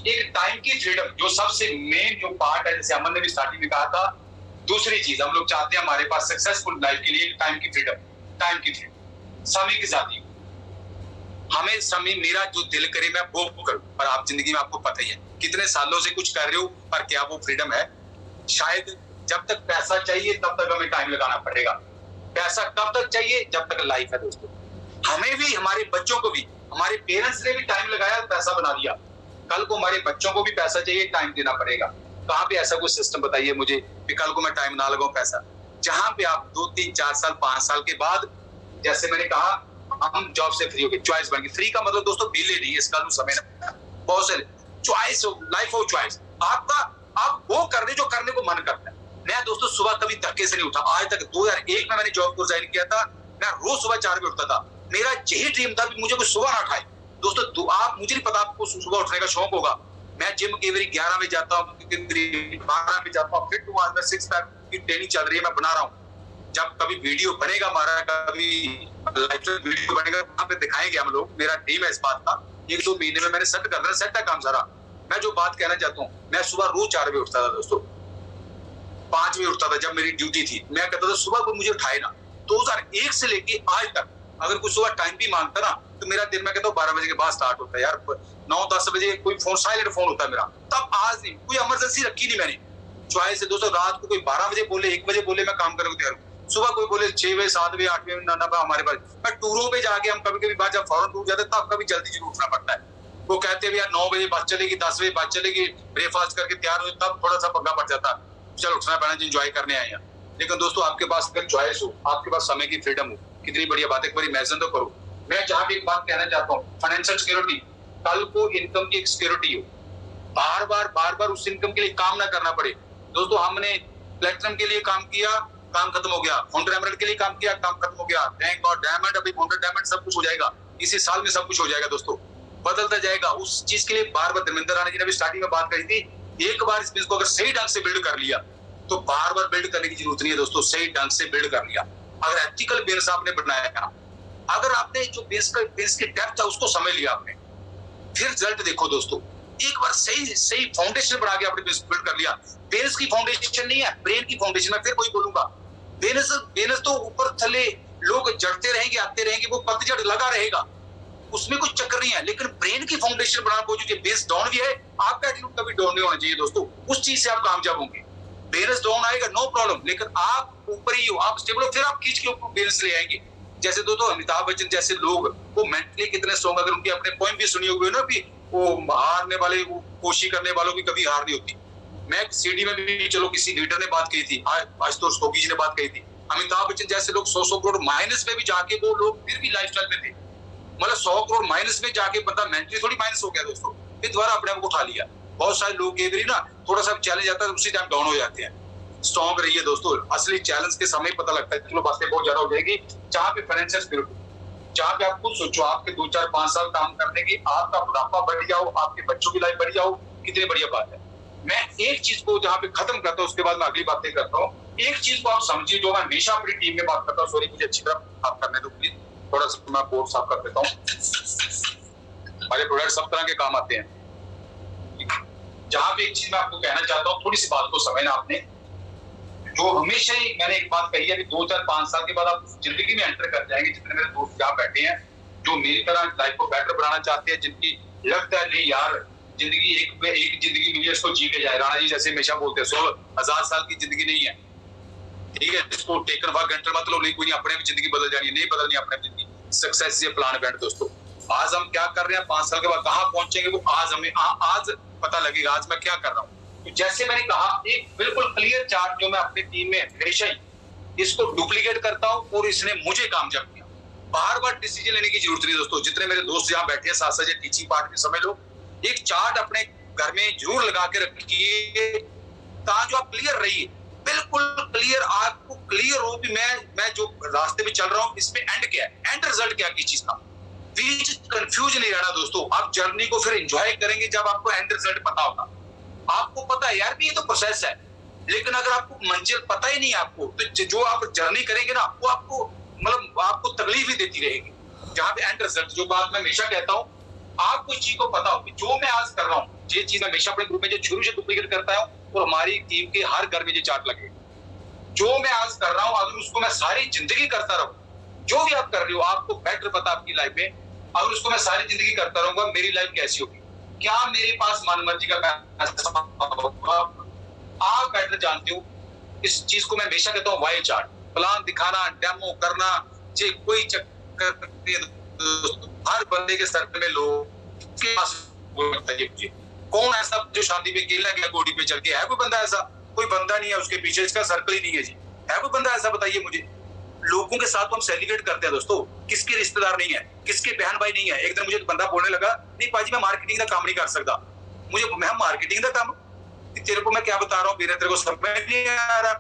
S1: एक टाइम की फ्रीडम, जो सबसे मेन जो पार्ट है, जैसे अमन ने भी स्टार्टिंग में कहा था, दूसरी चीज हम लोग चाहते हैं हमारे पास सक्सेसफुल लाइफ के लिए टाइम की फ्रीडम, टाइम की फ्रीडम, समय की आजादी। हमें समय, मेरा जो दिल करे मैं वो करूं। पर आप जिंदगी में आपको पता ही है कितने सालों से कुछ कर रहे हो, पर क्या वो फ्रीडम है? शायद जब तक पैसा चाहिए तब तक हमें टाइम लगाना पड़ेगा। पैसा कब तक चाहिए? जब तक लाइफ है दोस्तों। हमें भी, हमारे बच्चों को भी, हमारे पेरेंट्स ने भी टाइम लगाया, पैसा बना दिया। कल को हमारे बच्चों को भी पैसा चाहिए, टाइम देना पड़ेगा। कहाँ पे ऐसा कोई सिस्टम बताइए मुझे कि कल को मैं टाइम ना लगाऊं पैसा। जहां पे आप 2-3-4 साल 5 साल के बाद, जैसे मैंने कहा, हम जॉब से फ्री हो गए, चॉइस बन गई। फ्री का मतलब दोस्तों बिले नहीं है, इसका समय ना, बहुत सारे चॉइस, लाइफ ऑफ चॉइस। आपका, आप वो कर रहे जो करने को मन करता है। मैं दोस्तों सुबह कभी धक्के से नहीं उठा आज तक। 2001 में मैंने जॉब को रिजाइन किया था, मैं रोज सुबह 4 बजे उठता था। मेरा यही ड्रीम था कि मुझे कोई सुबह ना उठाए दोस्तों। आप, मुझे नहीं पता आपको सुबह उठने का शौक होगा, मैं जिम कई बार 11 बजे जाता हूँ, 12 बजे जाता हूँ, फिर टू आज मैं 6 पैक की ट्रेनिंग चल रही है, मैं बना रहा हूँ। जब कभी वीडियो बनेगा हमारा, कभी लाइव वीडियो बनेगा, वहां पे दिखाएंगे हम लोग। मेरा टीम है इस बात का। 1-2 महीने में मैंने सेट कर दिया, सेट है काम सारा। मैं जो बात कहना चाहता हूँ, मैं सुबह रोज 4 बजे उठता था दोस्तों, 5 बजे उठता था जब मेरी ड्यूटी थी। मैं कहता था सुबह कोई मुझे उठाए ना। 2001 से लेके आज तक अगर कोई सुबह टाइम भी मांगता ना, तो मेरा दिन मैं कहता हूँ 12 बजे के बाद स्टार्ट होता है यार। 9-10 बजे कोई फोन, साइलेंट फोन होता है मेरा। तब आज नहीं, कोई इमरजेंसी रखी नहीं मैंने। चॉइस है दोस्तों, रात को कोई 12 बजे बोले, 1 बजे बोले, मैं काम करने को तैयार हूँ। सुबह कोई बोले 6 बजे, 7 बजे, 8 बजे, ना हमारे पास। मैं टूरों पे जाके, हम कभी कभी बात जब फौरन टूर जाते तब कभी जल्दी जरूर उठना पड़ता है। वो कहते हैं यार 9 बजे बस चलेगी, 10 बजे बस चलेगी, ब्रेकफास्ट करके तैयार हो, तब थोड़ा सा पंगा पड़ जाता है। चल उठना पड़ना, एंजॉय करने आए हैं। लेकिन दोस्तों आपके पास अगर चॉइस हो, आपके पास समय की फ्रीडम हो, कितनी बढ़िया बात है। एक बार इमेजिन तो करो। मैं जहां भी एक बात कहना चाहता हूँ, फाइनेंशियल सिक्योरिटी, कल को इनकम की एक सिक्योरिटी हो, बार बार उस इनकम के लिए काम ना करना पड़े। दोस्तों हमने प्लेटिनम के लिए काम किया, काम खत्म हो गया। फाउंडर एमराल्ड के लिए काम किया, काम खत्म हो गया। थैंक गॉड डायमंड, अभी फाउंडर डायमंड सब कुछ हो जाएगा इसी साल में, सब कुछ हो जाएगा दोस्तों, बदलता जाएगा। उस चीज के लिए बार धर्मेंद्र राणा जी ने भी स्टार्टिंग में बात करी थी, एक बार इस बिजनेस को अगर सही ढंग से बिल्ड कर लिया तो बार बिल्ड करने की जरूरत नहीं है दोस्तों। सही ढंग से बिल्ड कर लिया, अगर एथिकल बिजनेस आपने बनाया, अगर आपने जो बिजनेस की डेप्थ है उसको समझ लिया आपने, फिर रिजल्ट देखो दोस्तों। एक बार सही फाउंडेशन बना के आपने बिजनेस बिल्ड कर लिया। बिजनेस की फाउंडेशन नहीं है, ब्रेन की फाउंडेशन है। फिर वही बोलूंगा, बिजनेस तो ऊपर थले लोग जड़ते रहेंगे, आते रहेंगे, वो पतझड़ लगा रहेगा, उसमें कुछ चक्कर नहीं है। लेकिन ब्रेन की फाउंडेशन बनाना पहुंचे, बेस डाउन भी है, आपका एटीट्यूड कभी डाउन नहीं होना चाहिए दोस्तों। उस चीज से आप कामयाब होंगे। बेस डाउन आएगा नो प्रॉब्लम, लेकिन आप ऊपर ही हो, आप स्टेबल हो, फिर आप खींच के ऊपर बेस ले आएंगे। जैसे दोस्तों अमिताभ बच्चन जैसे लोग, वो मेंटली कितने स्ट्रॉन्ग, अगर उनकी अपने पॉइंट भी सुनी हुई ना, भी वो हारने वाले, वो कोशिश करने वालों की कभी हार नहीं होती। मैं सीडी में भी, चलो किसी लीडर ने बात कही थी, आशुतोष गोगी जी ने बात कही थी, अमिताभ बच्चन जैसे लोग 100 करोड़ माइनस में भी जाके वो लोग फिर भी लाइफस्टाइल में थे। मतलब 100 करोड़ माइनस में जाके बंदा मेंटली थोड़ी माइनस हो गया दोस्तों, फिर दोबारा अपने आप को उठा लिया। बहुत सारे लोग कई बार ना थोड़ा सा चैलेंज आता है, उसी टाइम डाउन हो जाते हैं। स्ट्रॉन्ग रहिए दोस्तों, असली चैलेंज के समय पता लगता है। चलो बातें बहुत ज्यादा हो जाएगी। जहां पे फाइनेंशियल सिक्योरिटी, जहां पे आप खुद सोचो, आपके 2-4-5 साल काम करने की, आपका बुढ़ापा बढ़ जाओ, आपके बच्चों की लाइफ बढ़ जाओ, कितनी बढ़िया बात है। मैं एक चीज को जहां पे खत्म करता हूँ, उसके बाद मैं अगली बातें करता हूँ। एक चीज को आप समझिए, जो मैं हमेशा अपनी टीम में बात करता हूँ। सॉरी, मुझे अच्छी तरह साफ करने दो प्लीज, थोड़ा सा मैं बोर्ड साफ कर देता हूँ। हमारे प्रोडक्ट सब तरह के काम आते हैं। जहां पे एक चीज मैं आपको कहना चाहता हूँ, थोड़ी सी बात को समझना आपने। जो हमेशा ही मैंने एक बात कही है कि 2-4-5 साल के बाद आप जिंदगी में एंटर कर जाएंगे। जितने मेरे दोस्त यहाँ बैठे हैं जो मेरी तरह लाइफ को बेटर बनाना चाहते हैं, जिनकी लगता है नहीं यार जिंदगी एक जिंदगी मिली है, इसको जी के जाए। राणा जी जैसे हमेशा बोलते हैं 16,000 साल की जिंदगी नहीं है, ठीक है, इसको टेकन फॉर ग्रांटेड मत लो। नहीं, कोई नहीं, अपने भी जिंदगी बदल जानी है, नहीं बदलनी अपने जिंदगी। सक्सेस इज प्लान बैंड दोस्तों। आज हम क्या कर रहे हैं, 5 साल के बाद कहाँ पहुंचेंगे, वो आज हमें आज पता लगेगा। आज मैं क्या कर रहा हूँ, तो जैसे मैंने कहा, एक बिल्कुल क्लियर चार्ट जो मैं अपनी टीम में हमेशा ही इसको डुप्लीकेट करता हूँ, और इसने मुझे कामयाब किया। बार डिसीजन लेने की जरूरत नहीं दोस्तों। जितने मेरे दोस्त यहाँ बैठे हैं, साथ साथ टीचिंग पार्ट में समझ लो, एक चार्ट अपने घर में जरूर लगा के रखिए, ताकि आप क्लियर रहिए, बिल्कुल क्लियर, आपको क्लियर हो कि मैं जो रास्ते पे चल रहा हूँ, इसमें एंड क्या है, एंड रिजल्ट क्या है किस चीज का। बीच कंफ्यूज नहीं रहना दोस्तों। आप जर्नी को फिर एंजॉय करेंगे जब आपको एंड रिजल्ट पता होगा। आपको पता है यार भी ये तो प्रोसेस है, लेकिन अगर आपको मंजिल पता ही नहीं है आपको, तो जो आप जर्नी करेंगे ना, वो आपको मतलब आपको तकलीफ ही देती रहेगी। जहां पे एंड रिजल्ट, जो बात मैं हमेशा कहता हूँ, आपको इस चीज को पता हो कि जो मैं आज कर रहा हूँ, ये चीज मैं हमेशा अपने ग्रुप में जो शुरू से डुप्लीकेट करता हूँ, और हमारी टीम के हर घर में ये चार्ट लगे। जो मैं आज कर रहा हूँ, अगर उसको मैं सारी जिंदगी करता रहूं, जो भी आप कर रहे हो, आपको बेटर पता आपकी लाइफ में, अगर उसको मैं सारी जिंदगी करता रहूंगा, मेरी लाइफ कैसी होगी, क्या मेरे पास मन मर्जी का होगा, आप बेटर जानते हो। इस चीज को मैं हमेशा कहता हूँ, वाई चार्ट, प्लान दिखाना, डेमो करना, ये कोई चक्कर नहीं है। हर बंदे के सर में लोग के पास कौन ऐसा जो शादी पे अकेला गया गोडी पे चल के, है कोई बंदा ऐसा? कोई बंदा नहीं है, उसके पीछे इसका सर्कल ही नहीं है जी। है कोई बंदा ऐसा, बताइए मुझे। लोगों के साथ तो हम सेलिब्रेट करते हैं दोस्तों, किसके रिश्तेदार नहीं है, किसके बहन भाई नहीं है। एक दिन मुझे बंदा बोलने लगा, नहीं पाजी मैं मार्केटिंग का काम नहीं कर सकता। मैं मार्केटिंग का काम, तेरे को मैं क्या बता रहा हूँ, तेरे को समझ नहीं आ रहा।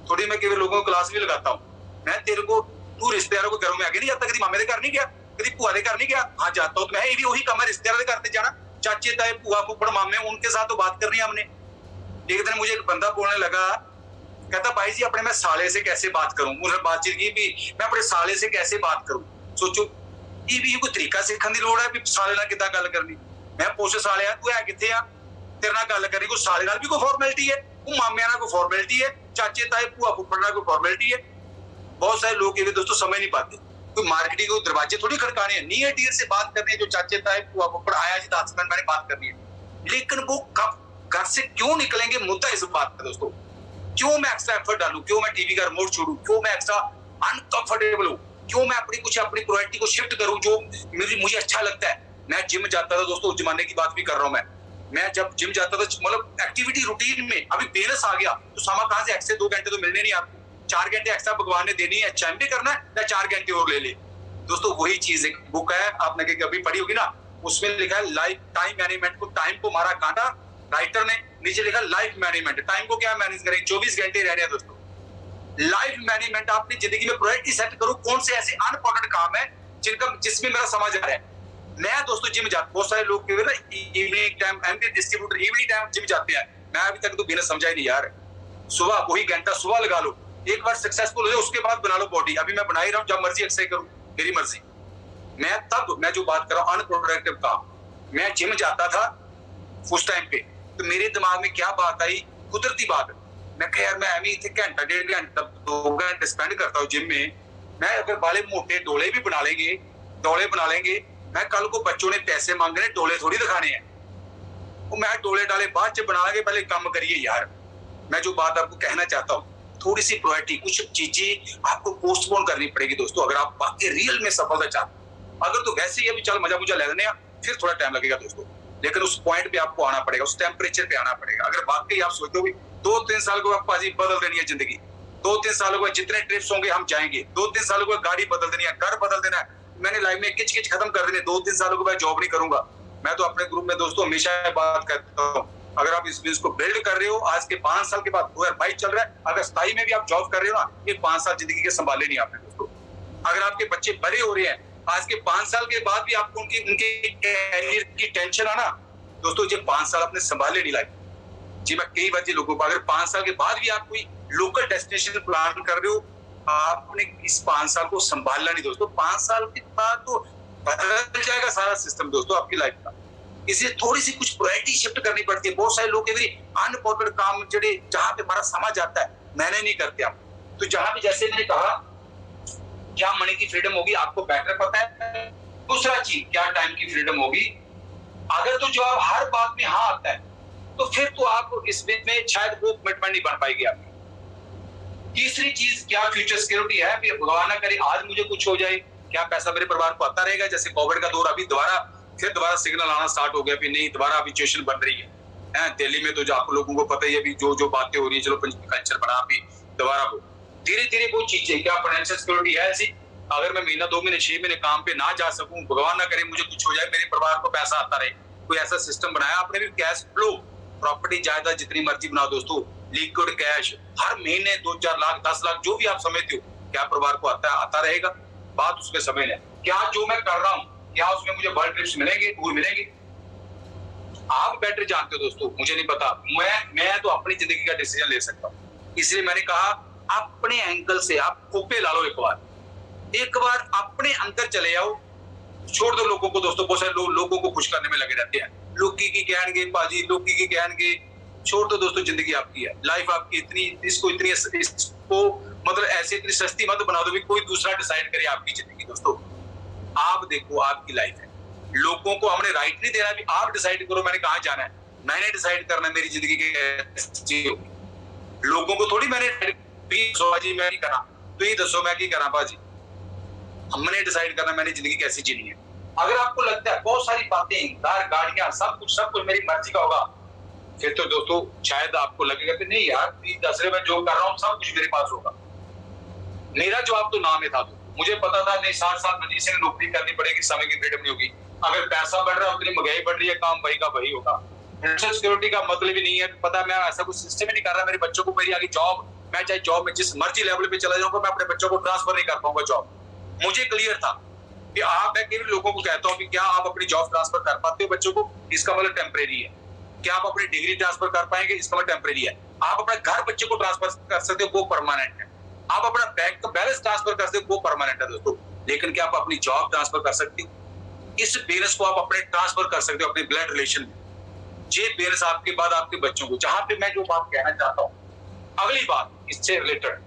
S1: थोड़ी मैं केवल लोगों को क्लास भी लगाता हूँ। मैं तेरे को, तू रिश्तेदारों को घरों में आगे नहीं जाता, कभी मामे के घर नहीं गया, कभी बुआ के घर नहीं गया? हाँ जाता हूँ, तो मैं ये भी वही काम है, रिश्तेदारों के घर जाना। चाचे ताए बुआ फुफड़ मामे उनके साथ तो बात करनी है हमने। एक दिन मुझे एक बंदा बोलने लगा, कहता भाई जी अपने मैं साले से कैसे बात करूं। मुझे बातचीत की भी मैं अपने साले से कैसे बात करूं। सोचो ये भी कोई तरीका सीखने की लोड़ है भी साले नाल किदां गल करनी। मैं पुछ साले तू है किथे आ, तेरे नाल गल करनी, कोई साले नाल भी कोई फॉर्मेलिटी है, कोई मामियां नाल कोई फॉर्मेलिटी है, चाचे ताए बुआ फुफड़ नाल कोई फॉर्मेलिटी है। बहुत सारे लोग ये दोस्तों समझ नहीं पाते, कोई मार्केटिंग को दरवाजे थोड़ी खड़काने हैं, नियर डियर से बात करनी है। जो चाचे ताए बुआ फुफड़ आया जी 10 मिनट मैंने बात करनी है, लेकिन वो कब घर से क्यों निकलेंगे, मुद्दा इस बात का दोस्तों। क्यों मैं एक्स्ट्रा एफर्ट डालूं, क्यों मैं टीवी का रिमोट छोड़ूं, क्यों मैं एक्स्ट्रा अनकंफर्टेबल हूं, क्यों मैं अपनी प्रायोरिटी को शिफ्ट करूं जो मुझे अच्छा लगता है। मैं जिम जाता था दोस्तों, उस जमाने की बात भी कर रहा हूं मैं जब जिम जाता था मतलब एक्टिविटी रूटीन में अभी बेलस आ गया तो सामा कहां से एक्स्ट्रा 2 घंटे तो मिलने नहीं आपको, 4 घंटे एक्स्ट्रा भगवान ने देनी है, चाहे भी करना है या 4 घंटे और ले ले। दोस्तों वही चीज एक बुक है आपने कभी पढ़ी होगी ना, उसमें लिखा है लाइफ टाइम मैनेजमेंट को टाइम को मारा कांटा, राइटर ने नीचे लिखा लाइफ मैनेजमेंट, टाइम को क्या मैनेज करें, 24 घंटे रह रहे हैं दोस्तों। लाइफ मैनेजमेंट अपनी जिंदगी में प्रायोरिटी सेट करो, कौन से ऐसे अनइम्पोर्टेंट काम है जिसमें मेरा समझ आ रहा है। मैं दोस्तों जिम जाता, बहुत सारे लोग evening time MD distributor evening time gym जाते हैं, मैं अभी तक तो बिना समझा ही नहीं यार। सुबह वही घंटा सुबह लगा लो, एक बार सक्सेसफुल हो जाए उसके बाद बना लो बॉडी। अभी मैं बना ही रहा हूँ, जब मर्जी एक्सरसाइज करूँ मेरी मर्जी। मैं जो बात कर रहा हूँ अनप्रोडक्टिव काम, मैं जिम जाता था उस टाइम पे तो मेरे दिमाग में क्या बात आई, कुदरती बात, मैं कह यार मैं घंटा 1.5 घंटा 2 घंटे स्पेंड करता हूँ जिम में, मैं अगर वाले मोटे डोले भी बना लेंगे, डोले बना लेंगे, मैं कल को बच्चों ने पैसे मांगने डोले थोड़ी दिखाने हैं, वो मैं डोले डाले बाद च बना लेंगे, पहले काम करिए यार। मैं जो बात आपको कहना चाहता हूँ, थोड़ी सी प्रायोरिटी, कुछ चीजें आपको पोस्टपोन करनी पड़ेगी दोस्तों अगर आप वाकई रियल में सफलता चाहते। अगर तो वैसे ही अभी चल मजा मुझा ले लेने फिर थोड़ा टाइम लगेगा दोस्तों, लेकिन उस पॉइंट पे आपको आना पड़ेगा, उस टेम्परेचर पे आना पड़ेगा। अगर वाकई आप सोचो भी 2-3 साल को आप पाजी बदल देनी है जिंदगी, 2-3 सालों को जितने ट्रिप्स होंगे हम जाएंगे, 2-3 सालों को गाड़ी बदल देनी है, घर बदल देना है, मैंने लाइफ में किच किच खत्म कर देनी है, 2-3 सालों को मैं जॉब नहीं करूंगा। मैं तो अपने ग्रुप में दोस्तों हमेशा बात करता हूँ, अगर आप इस बिजनेस को बिल्ड कर रहे हो आज के 5 साल के बाद 2022 चल रहा है, अगर 27 में भी आप जॉब कर रहे हो ना, ये 5 साल जिंदगी के संभाले नहीं आपने दोस्तों। अगर आपके बच्चे बड़े हो रहे हैं आज के 5 साल के बाद भी आपको उनके कैरियर की टेंशन आना दोस्तों, ये 5 साल आपने संभाले नहीं लाइफ जी। मैं कई बार लोगों को, अगर 5 साल के बाद भी आप कोई लोकल डेस्टिनेशन प्लान कर रहे हो, आपने इस 5 साल को संभालना नहीं दोस्तों। 5 साल के बाद तो बदल जाएगा सारा सिस्टम दोस्तों आपकी लाइफ का। इसलिए थोड़ी सी कुछ प्रायोरिटी शिफ्ट करनी पड़ती है। बहुत सारे लोग अनइम्पोर्टेंट काम जड़े जहां पे हमारा समझ आता है मैंने नहीं करते हम, तो जहां भी जैसे मैंने कहा क्या मनी की फ्रीडम होगी आपको बेटर पता है। दूसरा चीज क्या टाइम की फ्रीडम होगी। अगर तो जवाब हर बात में हाँ आता है तो फिर तो आप इस बीच में शायद वो कमिटमेंट नहीं बन पाएगी आपकी। तीसरी चीज क्या फ्यूचर सिक्योरिटी है, भगवान ना करे आज मुझे कुछ हो जाए, क्या पैसा मेरे परिवार को आता रहेगा। जैसे कोविड का दौर अभी दोबारा सिग्नल आना स्टार्ट हो गया, फिर नहीं दोबारा अभी सिचुएशन बन रही है दिल्ली में, तो जो आप लोगों को पता ही है अभी जो बातें हो रही है, चलो कल्चर बना अभी दोबारा धीरे धीरे वो चीजें क्या फाइनेंशियल सिक्योरिटी है ऐसी। अगर मैं महीना 2 महीने 6 महीने काम पे ना जा सकूं, भगवान ना करे मुझे कुछ हो जाए, मेरे परिवार को पैसा आता रहे, कोई ऐसा सिस्टम बनाया आपने भी। कैश फ्लो प्रॉपर्टी जायदाद जितनी मर्जी बनाओ दोस्तों, लिक्विड कैश हर महीने 2-4 लाख 10 लाख जो भी आप समझते हो, क्या परिवार को आता रहेगा। बात उसमें समझ लें, क्या जो मैं कर रहा हूँ क्या उसमें मुझे वर्ल्ड ट्रिप्स मिलेंगे, टूर मिलेंगे। आप बेटर जानते हो दोस्तों, मुझे नहीं पता, मैं तो अपनी जिंदगी का डिसीजन ले सकता हूँ। इसलिए मैंने कहा अपने एंगल से आप खोपे ला लो, एक बार अपने अंदर चले आओ, छोड़ दो लोगों को दोस्तों। बहुत सारे लोगों को खुश करने में लगे रहते हैं, लोग की कहेंगे पाजी, लोग की कहेंगे, छोड़ दो दोस्तों। जिंदगी आपकी है, लाइफ आपकी, इसको मतलब ऐसे इतनी सस्ती मत बना दो भी कोई दूसरा डिसाइड करे आपकी जिंदगी दोस्तों। आप देखो आपकी लाइफ है, लोगों को हमने राइट नहीं देना भी आप डिसाइड करो मैंने कहाँ जाना है, मैंने डिसाइड करना है मेरी जिंदगी के। लोगों को थोड़ी मैंने जी मैं नहीं करा, तो ये दसो मैं करा बाजी, हमने डिसाइड करना मैंने जिंदगी कैसी जीनी है। अगर आपको लगता है बहुत सारी बातें गाड़ियां सब कुछ मेरी मर्जी का होगा, फिर तो दोस्तों शायद आपको लगेगा कि नहीं यार 10 में जो कर रहा हूँ सब कुछ मेरे पास होगा। मेरा जवाब तो ना में था, तो मुझे पता था नहीं 60 साल मजीद से नौकरी करनी पड़ेगी, समय की फ्रीडम नहीं होगी। अगर पैसा बढ़ रहा है उतनी महंगाई बढ़ रही है, काम वही का वही होगा। फाइनेंशियल सिक्योरिटी का मतलब ही नहीं है, पता मैं ऐसा कुछ सिस्टम ही नहीं कर रहा मेरे बच्चों को, मेरी आगे जॉब, मैं चाहे जॉब में जिस मर्जी लेवल पे चला जाऊंगा मैं अपने बच्चों को ट्रांसफर नहीं कर पाऊंगा जॉब। मुझे क्लियर था कि आप, मैं कई लोगों को कहता हूँ कि क्या आप अपनी जॉब ट्रांसफर कर पाते हो बच्चों को, इसका मतलब टेम्परेरी है। क्या आप अपनी डिग्री ट्रांसफर कर पाएंगे, इसका मतलब टेम्परेरी है। आप अपना घर बच्चे को ट्रांसफर कर सकते हो, वो परमानेंट है। आप अपना बैंक का बैलेंस ट्रांसफर कर सकते हो, वो परमानेंट है दोस्तों। लेकिन क्या आप अपनी जॉब ट्रांसफर कर सकते हो? इस बैलेंस को आप अपने ट्रांसफर कर सकते हो अपने ब्लड रिलेशन में। ये बैलेंस आपके बाद आपके बच्चों को, जहां पे मैं जो बात कहना चाहता हूँ, अगली बात इससे रिलेटेड,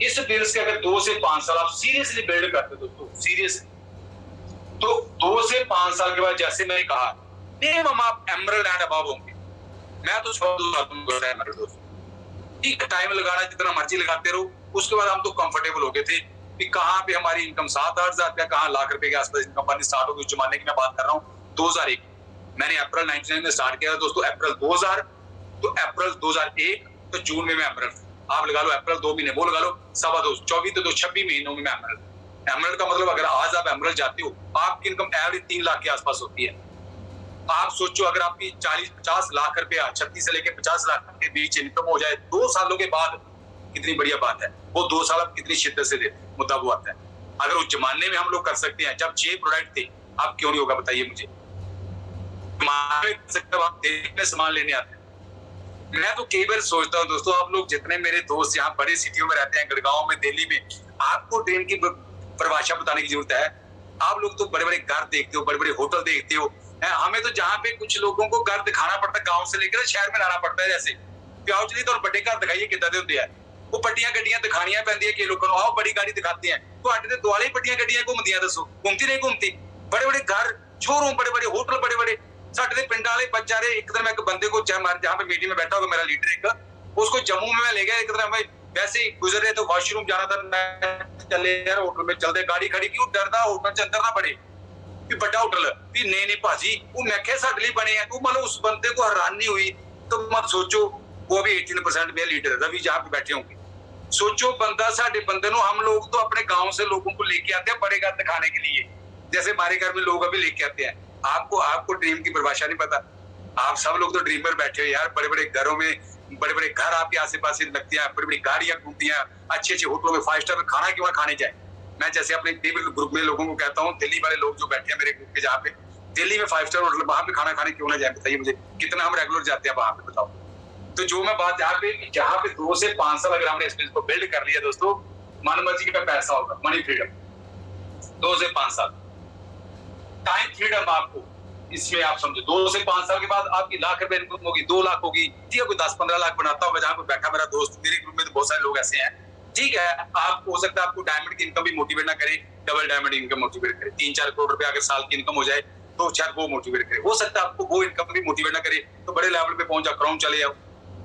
S1: इस बैलेंस के अगर 2 से 5 साल आप सीरियसली बिल्ड करते हो दोस्तों, सीरियसली, तो 2 से 5 साल के बाद, जैसे मैंने कहा, मिनिमम आप एमरल्ड एंड अबव होंगे। मैं तो एमरल्ड दोस्तों, ठीक टाइम लगाना जितना मर्जी लगाते रहो। उसके बाद हम तो कंफर्टेबल हो गए थे कि कहाँ पे हमारी इनकम 7-8 हजार रुपया, कहाँ लाख रुपए के आसपास इनकम बननी स्टार्ट होगी। उस जमाने की मैं बात कर रहा हूँ 2001, मैंने अप्रैल 99 में स्टार्ट किया था दोस्तों। अप्रैल 2000, तो अप्रैल 2001, तो जून में मैं एमरल्ड, आप लगा लो अप्रैल 2 महीने, वो लगा लो 24 तो 26 महीनों में मैं एमरल्ड। एमरल्ड का मतलब अगर आज आप एमरल्ड जाते हो, आपकी इनकम एवरेज 3 लाख के आसपास होती है। आप सोचो अगर आपकी 40-50 लाख रुपया 36 से लेकर 50 लाख के बीच इनकम हो जाए 2 सालों के बाद, कितनी बढ़िया बात है। वो 2 साल आप कितनी शिद्दत से देते, मुद्दा वो आता है। अगर उस जमाने में हम लोग कर सकते हैं जब 6 प्रोडक्ट थे, आप क्यों नहीं होगा बताइए मुझे। सामान लेने आते हैं। मैं तो कई बार सोचता हूँ दोस्तों, आप लोग जितने मेरे दोस्त यहाँ बड़े सिटियों में रहते हैं, गुड़गांव में, दिल्ली में, आपको ट्रेन की परिभाषा बताने की जरूरत है। आप लोग तो बड़े बड़े घर देखते हो, बड़े बड़े होटल देखते हो। हमें तो जहाँ पे कुछ लोगों को घर दिखाना पड़ता है, गाँव से लेकर शहर में लाना पड़ता है। जैसे प्याउचली तो बड़े घर दिखाइए कितना होते हैं, वो पट्टियां गड्डियां दिखानियां पैंदियां कि लोगों को आओ बड़ी गाड़ी दिखाते हैं, तो आटे दुआले पट्टियां गड्डियां घूमदियां, दसो घूमती नहीं घूमती। बड़े बड़े घर, शोरूम, बड़े बड़े होटल, बड़े बड़े साडे पिंड वाले बच्चे। एक दिन मैं एक बंदे को जहाँ पे मीटिंग में बैठा होगा मेरा लीडर, एक उसको जम्मू में मैं ले गया। एक दिन मैं वैसे ही गुजर रहे तो वॉशरूम जाना था, मैं चले यार होटल में चलते, गाड़ी खड़ी क्यों, डरदा होटल च अंदर ना बड़े भी बड़ा होटल भी नहीं भाजी, वो मैं क्या साडे लिए बने हैं। तो मतलब उस बंदे को हैरानी हुई। तो मत सोचो, वो भी 18% मेरा लीडर रवि जहाँ पे बैठे होंगे। सोचो बंदा, साडे बंदे नो, हम लोग तो अपने गांव से लोगों को लेके आते हैं बड़े घर दिखाने के लिए, जैसे हमारे घर में लोग अभी लेके आते हैं। आपको ड्रीम की परिभाषा नहीं पता। आप सब लोग तो ड्रीम पर बैठे हो यार, बड़े बड़े घरों में, बड़े बड़े घर आपके आसे पास लगते हैं, बड़ी बड़ी गाड़ियां घूमती हैं, अच्छे अच्छे होटलों में 5 स्टार खाना क्यों ना खाने जाए। मैं जैसे अपने ग्रुप में लोगों को कहता हूँ, दिल्ली वाले लोग जो बैठे हैं मेरे ग्रुप के, जहाँ पे दिल्ली में 5 स्टार होटल, वहां पे खाना खाने क्यों ना जाए बताइए मुझे, कितना हम रेगुलर जाते हैं वहां पे, बताओ। तो जो मैं बात जहाँ पे 2 से 5 साल अगर हमने इस बिजनेस को बिल्ड कर लिया दोस्तों, मन मर्जी का पैसा होगा, मनी फ्रीडम। 2 से 5 साल टाइम फ्रीडम आपको, इसमें आप समझो 2 से 5 साल के बाद आपकी लाख रुपए इनकम होगी, 2 लाख होगी, ठीक है। कोई 10-15 लाख बनाता होगा, जहाँ पे बैठा मेरा दोस्त, मेरे ग्रुप में तो बहुत सारे लोग ऐसे हैं, ठीक है। आप हो सकता है आपको डायमंड की इनकम भी मोटिवेट ना करे, डबल डायमंड इनकम मोटिवेट करे। 3-4 करोड़ रुपए अगर साल की इनकम हो जाए तो शायद वो मोटिवेट करे। हो सकता है आपको वो इनकम भी मोटिवेट ना करे, तो बड़े लेवल पे पहुंच जाओ, क्राउन चले जाओ,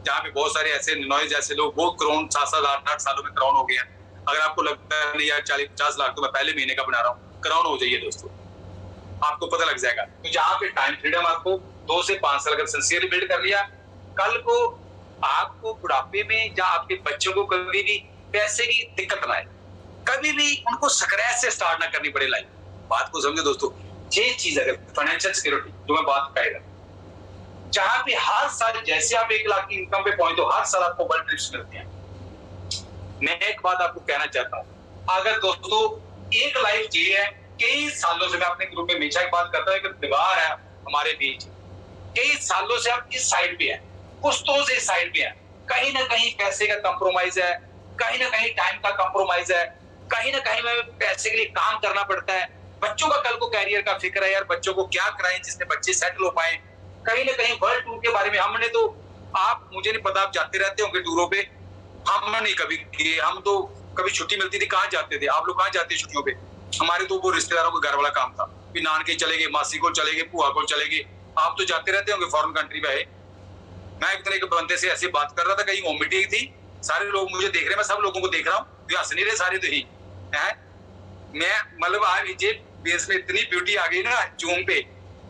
S1: जहाँ पे बहुत सारे ऐसे नॉइज जैसे लोग, वो क्राउन 7-7, 8-8 सालों में क्राउन हो गए हैं। अगर आपको लगता है नहीं यार 40-50 लाख तो मैं पहले महीने का बना रहा हूँ, क्राउन हो जाइए दोस्तों, आपको पता लग जाएगा। तो जहाँ पे टाइम फ्रीडम आपको 2 से 5 साल अगर सिंसियरली बिल्ड कर लिया, कल को आपको बुढ़ापे में या आपके बच्चों को कभी भी पैसे की दिक्कत ना आए, कभी भी उनको स्क्रैच से स्टार्ट ना करनी पड़े लाइफ। बात को समझो दोस्तों, ये चीज अगर फाइनेंशियल सिक्योरिटी जो मैं बात करेगा, जहां पे हर साल जैसे आप 1 लाख की इनकम पे पहुंचे तो हर साल आपको वर्ल्ड ट्रिप्स मिलती हैं। मैं एक बात आपको कहना चाहता हूं, अगर दोस्तों एक लाइफ ये है, कई सालों से मैं अपने ग्रुप में हमेशा एक बात करता हूं, एक दीवार है हमारे बीच, कई सालों से आप इस साइड पे हैं, कुछ तो इस साइड पे हैं, कहीं ना कहीं पैसे का कंप्रोमाइज है, कहीं ना कहीं टाइम का कंप्रोमाइज है, कहीं ना कहीं में पैसे के लिए काम करना पड़ता है। बच्चों का कल को कैरियर का फिक्र है यार, बच्चों को क्या कराएं जिससे बच्चे सेटल हो पाए। कहीं ना कहीं वर्ल्ड टूर के बारे में हमने तो, आप मुझे नहीं पता, आप जाते रहते होंगे टूरों पे, हम नहीं कभी किए। हम तो कभी छुट्टी मिलती थी कहाँ जाते थे, आप लोग कहाँ जाते छुट्टियों पे? हमारे तो वो रिश्तेदारों के घर वाला काम था, फिर नानके चले गए, मासी को चले गए, बुआ को चले गए। आप तो जाते रहते होंगे फॉरेन कंट्री में। मैं एक दिन एक बंदे से ऐसी बात कर रहा था, कहीं होम मीटिंग थी, सारे लोग मुझे देख रहे हैं, मैं सब लोगों को देख रहा हूँ, हंस नहीं रहे सारे, तो ही है। मैं मतलब आज ये बेस में इतनी ब्यूटी आ गई ना जूम पे,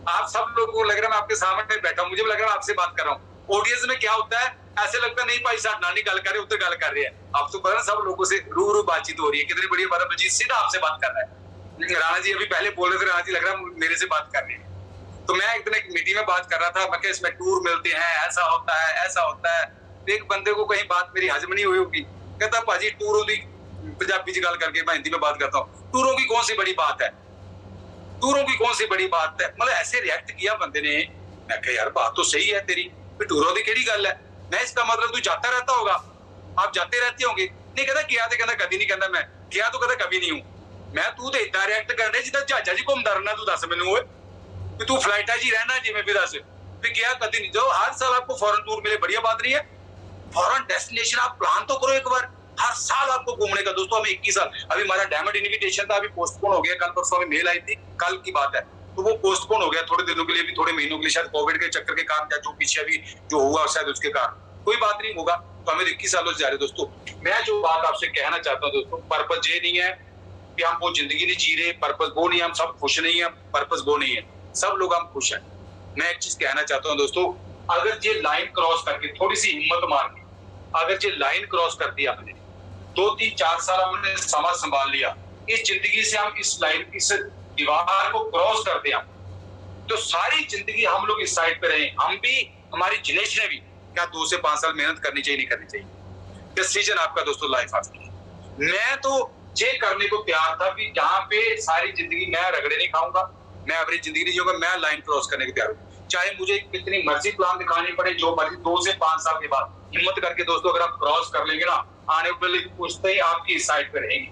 S1: आप सब लोगों को लग रहा है मैं आपके सामने बैठा हूँ, मुझे भी लग रहा है आपसे बात कर रहा हूँ। ऑडियंस में क्या होता है, ऐसे लगता है नहीं भाई साहब नानी गल कर रहे, उधर गल कर रहे हैं। आप तो पता सब लोगों से रूबरू बातचीत हो रही है, कितनी बड़ी बात है। बलजीत सीधा आपसे बात कर रहा है, राणा जी अभी पहले बोल रहे थे, राणा जी लग रहा है मेरे से बात कर रहे हैं। तो मैं एक दिन एक मीटिंग में बात कर रहा था, मैं इसमें टूर मिलते हैं, ऐसा होता है, ऐसा होता है। एक बंदे को कहीं बात मेरी हजम नहीं हुई होगी, कहता भाजी टूरों की पंजाबी च गल करके मैं हिंदी में बात करता हूँ, टूरों की कौन सी बड़ी बात है। टूरों की कौन सी बड़ी बात है, मतलब ऐसे रिएक्ट किया बंदे ने। मैं कहा यार बात तो सही है तेरी, टूरों की केड़ी गल है। मैं इसका मतलब तू जाता रहता होगा, आप जाते रहते होंगे। नहीं कहता गया तो कहता कभी नहीं, कहता मैं गया तो कहता कभी नहीं हूं मैं। तू तो इतना रिएक्ट करने जिदा जहाजा जी घूमदा रहना। तू दस मैनू तू फ्लाइटा जी रहना जिवें भी दस भी गया कभी नहीं। जो हर साल आपको फॉरेन टूर मिले बढ़िया बात नहीं है। फॉरेन डेस्टिनेशन आप प्लान तो करो एक बार, हर साल आपको घूमने का। दोस्तों हमें 21 साल, अभी हमारा डायमंड इन्विटेशन था, अभी पोस्टपोन हो गया। कल परसों में मेल आई थी, कल की बात है, तो वो पोस्टपोन हो गया थोड़े दिनों के लिए, भी थोड़े महीनों के लिए, शायद कोविड के चक्कर के कारण या जो पीछे अभी जो हुआ शायद उसके कारण। कोई बात नहीं, होगा तो हमें 21 सालों से जा रहे। दोस्तों मैं जो बात आपसे कहना चाहता हूँ दोस्तों, पर्पस ये नहीं है कि हम वो जिंदगी नहीं जी रहे, पर्पस वो नहीं है हम सब खुश नहीं है, पर्पस वो नहीं है सब लोग हम खुश हैं। मैं एक चीज कहना चाहता हूँ दोस्तों, अगर ये लाइन क्रॉस करके थोड़ी सी हिम्मत मार के अगर ये लाइन क्रॉस कर दी आपने, 2-3-4 साल हमने समा संभाल लिया, इस जिंदगी से हम इस लाइन इस दीवार को क्रॉस कर दिया तो सारी जिंदगी हम लोग इस साइड पे रहे, हम भी हमारी जनरेशन ने भी। क्या 2 से 5 साल मेहनत करनी चाहिए नहीं करनी चाहिए, डिसीजन आपका दोस्तों, लाइफ आपकी। मैं तो ये करने को तैयार था भी जहां पे सारी जिंदगी मैं रगड़े नहीं खाऊंगा, मैं अपनी जिंदगी नहीं जीऊंगा, मैं लाइन क्रॉस करने को तैयार हूं। चाहे मुझे कितनी मर्जी प्लान दिखानी पड़े, जो मर्जी 2 से 5 साल के बाद हिम्मत करके दोस्तों अगर आप क्रॉस कर लेंगे ना, आने वाली पुश्तें ही आपकी इस साइड पे रहेंगी।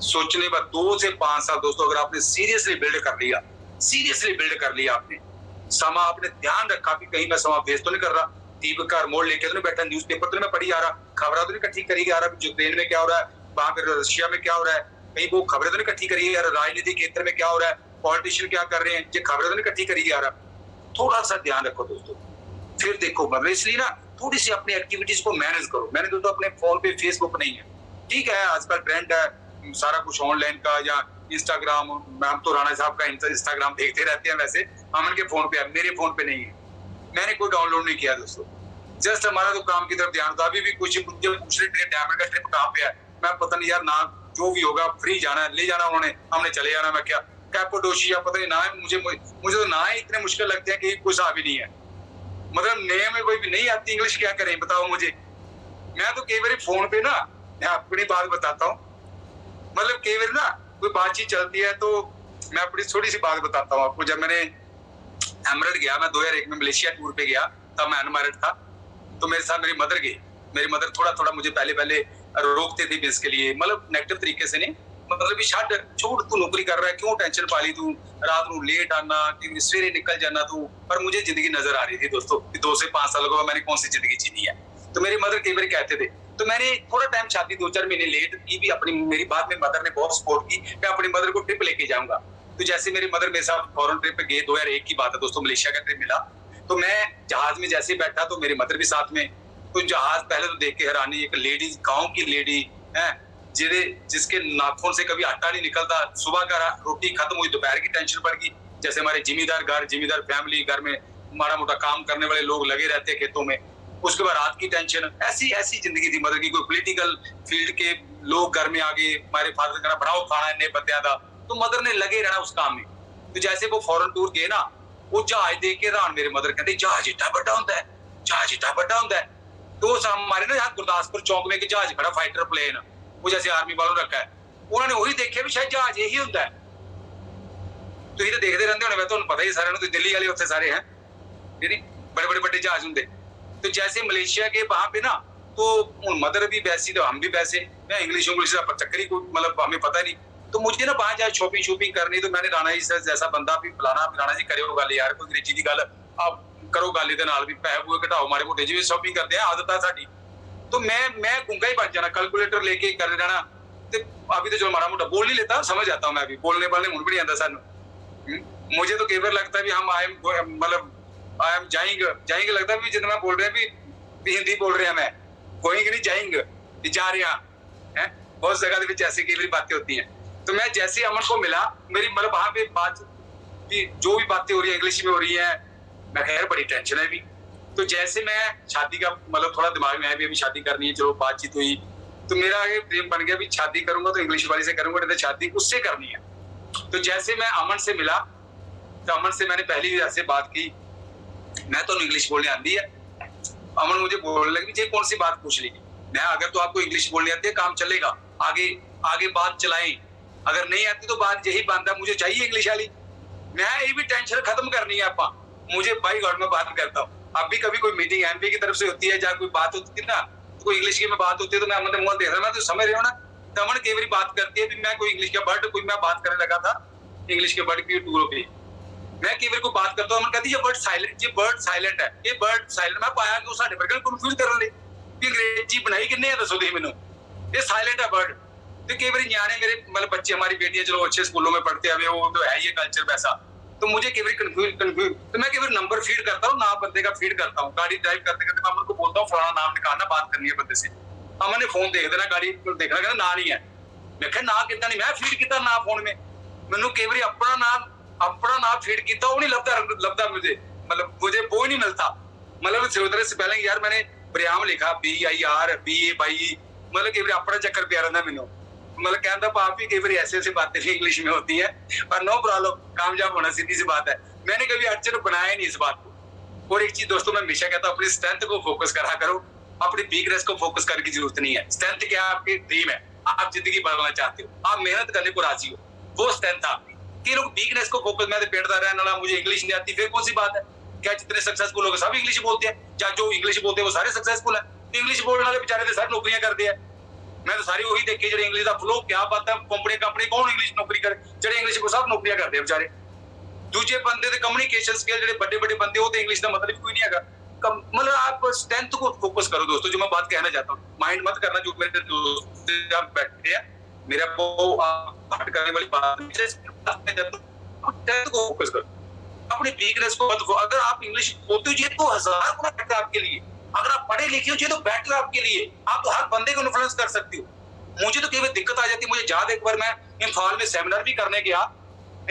S1: सोचने बाद 2 से 5 साल दोस्तों अगर आपने सीरियसली बिल्ड कर लिया, सीरियसली बिल्ड कर लिया आपने, समा आपने ध्यान रखा कि कहीं मैं समा वेस्ट तो नहीं कर रहा, दीपक का मोड़ लेके तो नहीं बैठा, न्यूज़पेपर तो नहीं मैं पढ़ी आ रहा, खबरें तो नहीं इकट्ठी करी आ रहा, यूक्रेन में क्या हो रहा है, वहां पे रशिया में क्या हो रहा है, कहीं वो खबरें तो नहीं इकट्ठी करी आ रहा, राजनीतिक क्षेत्र में क्या हो रहा है, पॉलिटिशियन क्या कर रहे हैं, ये खबरें तो नहीं इकट्ठी करी आ रहा। थोड़ा सा ध्यान रखो दोस्तों, फिर देखो। मतलब इसलिए ना थोड़ी सी अपनी एक्टिविटीज को मैनेज करो। मैंने दोस्तों अपने फोन पे फेसबुक नहीं है, ठीक है, आजकल ट्रेंड है सारा कुछ ऑनलाइन का, या इंस्टाग्राम, मैम तो राणा साहब का इंस्टाग्राम देखते रहते हैं, वैसे अमन के फोन पे है, मेरे फोन पे नहीं है, मैंने कोई डाउनलोड नहीं किया दोस्तों। जस्ट हमारा तो काम की तरफ ध्यान था। अभी भी कुछ मुझे पूछ रहे डायमंड का ट्रिप कहाँ पे है, मैं पता नहीं यार, ना जो भी होगा फ्री जाना है, ले जाना उन्होंने, हमने चले जाना। मैं क्या कैपोडोशिया पता नहीं ना है, मुझे तो ना ही इतने मुश्किल लगते हैं कि कुछ आ भी नहीं है, मतलब नेम में कोई भी नहीं आती इंग्लिश, क्या करें बताओ मुझे। मैं तो कई बार फोन पे ना, मैं अपनी बात बताता हूँ, मतलब कई बार ना कोई बातचीत चलती है तो मैं अपनी थोड़ी सी बात बताता हूँ आपको। जब मैंने एमरेट गया, मैं 2001 में मलेशिया टूर पे गया, तब मैं अनमैरिड था, तो मेरे साथ मेरी मदर गई। मेरी मदर थोड़ा मुझे पहले रोकते थे भी इसके लिए, मतलब नेगेटिव तरीके से नहीं, मतलब छोड़ तू नौकरी कर रहा है, क्यों टेंशन पाली तू, रात को लेट आना, सवेरे निकल जाना तू। पर मुझे जिंदगी नजर आ रही थी दोस्तों कि 2 से 5 साल को मैंने कौन सी जिंदगी जीनी है। तो मेरी मदर कई बार कहते थे, तो मैंने थोड़ा टाइम शादी 2-4 महीने लेट की भी अपनी, मेरी बात में मदर ने बहुत सपोर्ट की, मैं अपनी मदर को ट्रिप लेके जाऊंगा। तो जैसे मेरी मदर मेरे साथ फॉरेन ट्रिप पे गए, 2001 की बात है दोस्तों, मलेशिया का ट्रिप मिला, तो मैं जहाज में जैसे बैठा तो मेरी मदर भी साथ में। तो जहाज पहले तो देख के हैरानी, एक लेडी, गांव की लेडी है, जिसके नाखून से कभी आटा नहीं निकलता, सुबह का रोटी खत्म हुई, दोपहर की टेंशन पड़ गई। जैसे हमारे जिम्मेदार फैमिली, घर में माड़ा मोटा काम करने वाले लोग लगे रहते हैं खेतों में, उसके बाद रात की टेंशन, ऐसी जिंदगी थी मदर की। कोई पॉलिटिकल फील्ड के लोग घर में आ गए, हमारे फादर कहना बनाओ खाना इन्ने बंदियां दा, तो मदर ने लगे रहना उस काम में। तो जैसे वो फॉरेन टूर गए ना, वो जहाज देख के रान मेरे मदर कहते जहाज इतना बड़ा होता है, जहाज इतना बड़ा होता है। तो हमारे ना यहाँ गुरदासपुर चौक में जहाज खड़ा, फाइटर प्लेन, वो जैसे आर्मी वालों ने रखा है, उन्होंने वही देखा भी शायद जहाज यही होता है। तो ये तो देखते रहते होने, तो पता ही सारे, तो दिल्ली वाले उत्थे सारे हैं, बड़े जहाज होंगे। तो जैसे मलेशिया के वहां पे ना, तो मदर भी वैसी तो हम भी वैसे, मैं इंग्लिश का चक्कर ही मतलब हमें पता नहीं। तो मुझे ना वहां जाए शॉपिंग करनी, तो मैंने राणा जी से जैसा बंदा भी बुलाना, राणा जी करो गल यार, कोई अंग्रेजी की गल आप करो गल दे नाल भी, पैसे पूए घटाओ मारे मोटे, जिवें शॉपिंग करते हैं आदत है साडी। तो मैं गुंगा ही बन जाना, कैलकुलेटर लेके कर रहना। तो अभी तो जो माड़ा मोटा बोल नहीं लेता, समझ आता हूँ मैं, अभी बोलने वाले मुझे भी नहीं आता सानू। मुझे तो कई बार लगता है भी हम आई एम जाएंगे लगता है भी जितना मैं बोल रहे हैं भी हिंदी बोल रहे हैं, मैं गोइंग नहीं जाएंगे, जा रहे हैं। बहुत जगह ऐसी कई बार बातें होती हैं। तो मैं जैसे अमन को मिला, मेरी मतलब वहां पे बात भी, जो भी बातें हो रही है इंग्लिश में हो रही है, मैं खैर बड़ी टेंशन है भी। तो जैसे मैं शादी का मतलब थोड़ा दिमाग में है भी अभी शादी करनी है, चलो बातचीत हुई, तो मेरा ये ड्रीम बन गया भी शादी करूंगा तो इंग्लिश वाली से करूंगा, नहीं तो शादी उससे करनी है। तो जैसे मैं अमन से मिला, तो अमन से मैंने पहली ऐसे बात की, मैं तो इंग्लिश बोलने आती है। अमन मुझे बोलने लगी कौन सी बात पूछ ली, मैं अगर तो आपको इंग्लिश बोलने आती है काम चलेगा, आगे बात चलाएं, अगर नहीं आती तो बात यही बनता, मुझे चाहिए इंग्लिश वाली। मैं ये भी टेंशन खत्म करनी है आपा, मुझे बाई गॉड में बात करता हूँ। अब भी कभी कोई मीटिंग एमपी की तरफ से होती है, जहाँ कोई बात होती है ना, तो कोई इंग्लिश की में बात होती है, तो मैं अमन मुंह देख रहा, मैं तो समझ रहे हो ना, तमन कई बार बात करती है भी मैं कोई इंग्लिश का वर्ड, कोई मैं बात करने लगा था इंग्लिश के वर्ड की टूरों पे, मैं कई बार को बात करता हूँ, अमन कहती है ये वर्ड साइलेंट है, ये वर्ड साइलेंट। मैं पाया कि साडे वर्गे कंफ्यूज कर ले कि अंग्रेजी बनाई किन्ने है, दसो दी मैनू, ये साइलेंट है वर्ड। तो कई बार न्याणे मेरे मतलब बच्चे, हमारी बेटियां चलो अच्छे स्कूलों में पढ़ते हैं, वो तो है ये कल्चर वैसा, तो मुझे कई बार कंफ्यूज, तो मैं कई बार नंबर फीड करता हूँ, नाम बंदे का फीड करता हूँ, गाड़ी ड्राइव करते करते मैं अमन को बोलता हूँ फलाना नाम निकालना, बात करनी है बंदे से। अमन ने फोन देख देना, गाड़ी देखना, कहना ना नहीं है, मैं कहा ना कितना नहीं, मैं फीड किया ना फोन में, मैनू कई बार अपना नाम फीड किया, वो नहीं लगता मुझे, मतलब मुझे वो ही नहीं मिलता, मतलब सिरोदर स्पेलिंग यार मैंने ब्रियाम लिखा BIR BAYE, मतलब कई बार अपना चक्कर प्यारा ना मैनू, मतलब कहता पाप भी कई बार ऐसे बातें भी इंग्लिश में होती है, पर नो प्रॉब्लम, कामयाब होना सीधी सी बात है। मैंने कभी अड़चन बनाया नहीं इस बात को। और एक चीज दोस्तों मैं हमेशा कहता हूँ, अपनी स्ट्रेंथ को फोकस करा करो, अपनी वीकनेस को फोकस करने की जरूरत नहीं है। स्ट्रेंथ क्या है? आपकी ड्रीम है, आप जिंदगी बदलना चाहते हो, आप मेहनत करने को राजी हो, वो स्ट्रेंथ आपकी। कि लोग वीकनेस को फोकस, मैं पेड़ का रहने वाला, मुझे इंग्लिश नहीं आती, फिर कौन सी बात है? क्या जितने सक्सेसफुल लोग सब इंग्लिश बोलते हैं, या जो इंग्लिश बोलते हैं वो सारे सक्सेसफुल है? इंग्लिश बोलने वाले बेचारे तो सारी नौकरियां करते हैं, मैं तो सारी वही देखी जो इंग्लिश का फ्लो, क्या बात है, कंपनी कौन इंग्लिश नौकरी करे, जो इंग्लिश को सब नौकरियां करते हैं बेचारे। दूसरे बंदे दे कम्युनिकेशन स्किल जो बड़े बंदे होते इंग्लिश का मतलब कोई नहीं है, मतलब आप स्ट्रेंथ को फोकस करो दोस्तों, जो मैं बात कहना चाहता हूँ, माइंड मत करना जो मेरे दोस्त आप बैठे हैं, मेरा वो हट करने वाली बात, स्ट्रेंथ को फोकस करो, अपनी वीकनेस को मत। अगर आप इंग्लिश बोलते हो ये तो 1000 गुना बेटर आपके लिए, अगर आप पढ़े लिखे हो ये तो बेटर आपके लिए, आप तो हर बंदे को इन्फ्लुएंस कर सकते हो। मुझे तो कई बार दिक्कत आ जाती है, मुझे याद एक बार मैं इम्फाल में सेमिनार भी करने गया,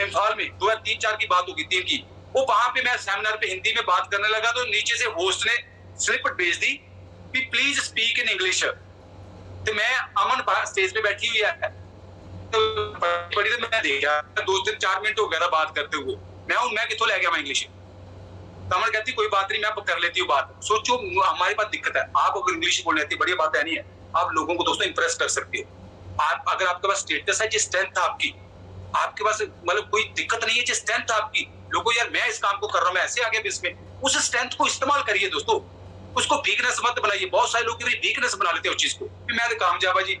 S1: इम्फाल में 2003-4 की बात होगी, 3 की, वो वहां पे मैं सेमिनार पे हिंदी में बात करने लगा, तो नीचे से होस्ट ने स्लिप भेज दी कि प्लीज स्पीक इन इंग्लिश। तो मैं अमन स्टेज पे बैठी हुई है, तो बड़ी तो मैं देखा 2-4 मिनट हो गया था बात करते हुए, मैं कितों ले गया मैं इंग्लिश। तमन कहती कोई बात नहीं, मैं कर लेती हूँ बात। सोचो हमारे पास दिक्कत है, आप अगर इंग्लिश बोलने आती, बढ़िया बात है नहीं है, आप लोगों को दोस्तों इंप्रेस कर सकते हो। आप अगर आपके पास स्टेटस है, स्ट्रेंथ आपकी, आपके पास मतलब कोई दिक्कत नहीं है, स्ट्रेंथ आपकी, लोगों यार मैं इस काम को कर रहा हूँ, मैं ऐसे आगे इसमें, उस स्ट्रेंथ को इस्तेमाल करिए दोस्तों, उसको वीकनेस मत बनाइए। बहुत सारे लोग वीकनेस बना लेते हैं उस चीज को, मैं कामयाब जी,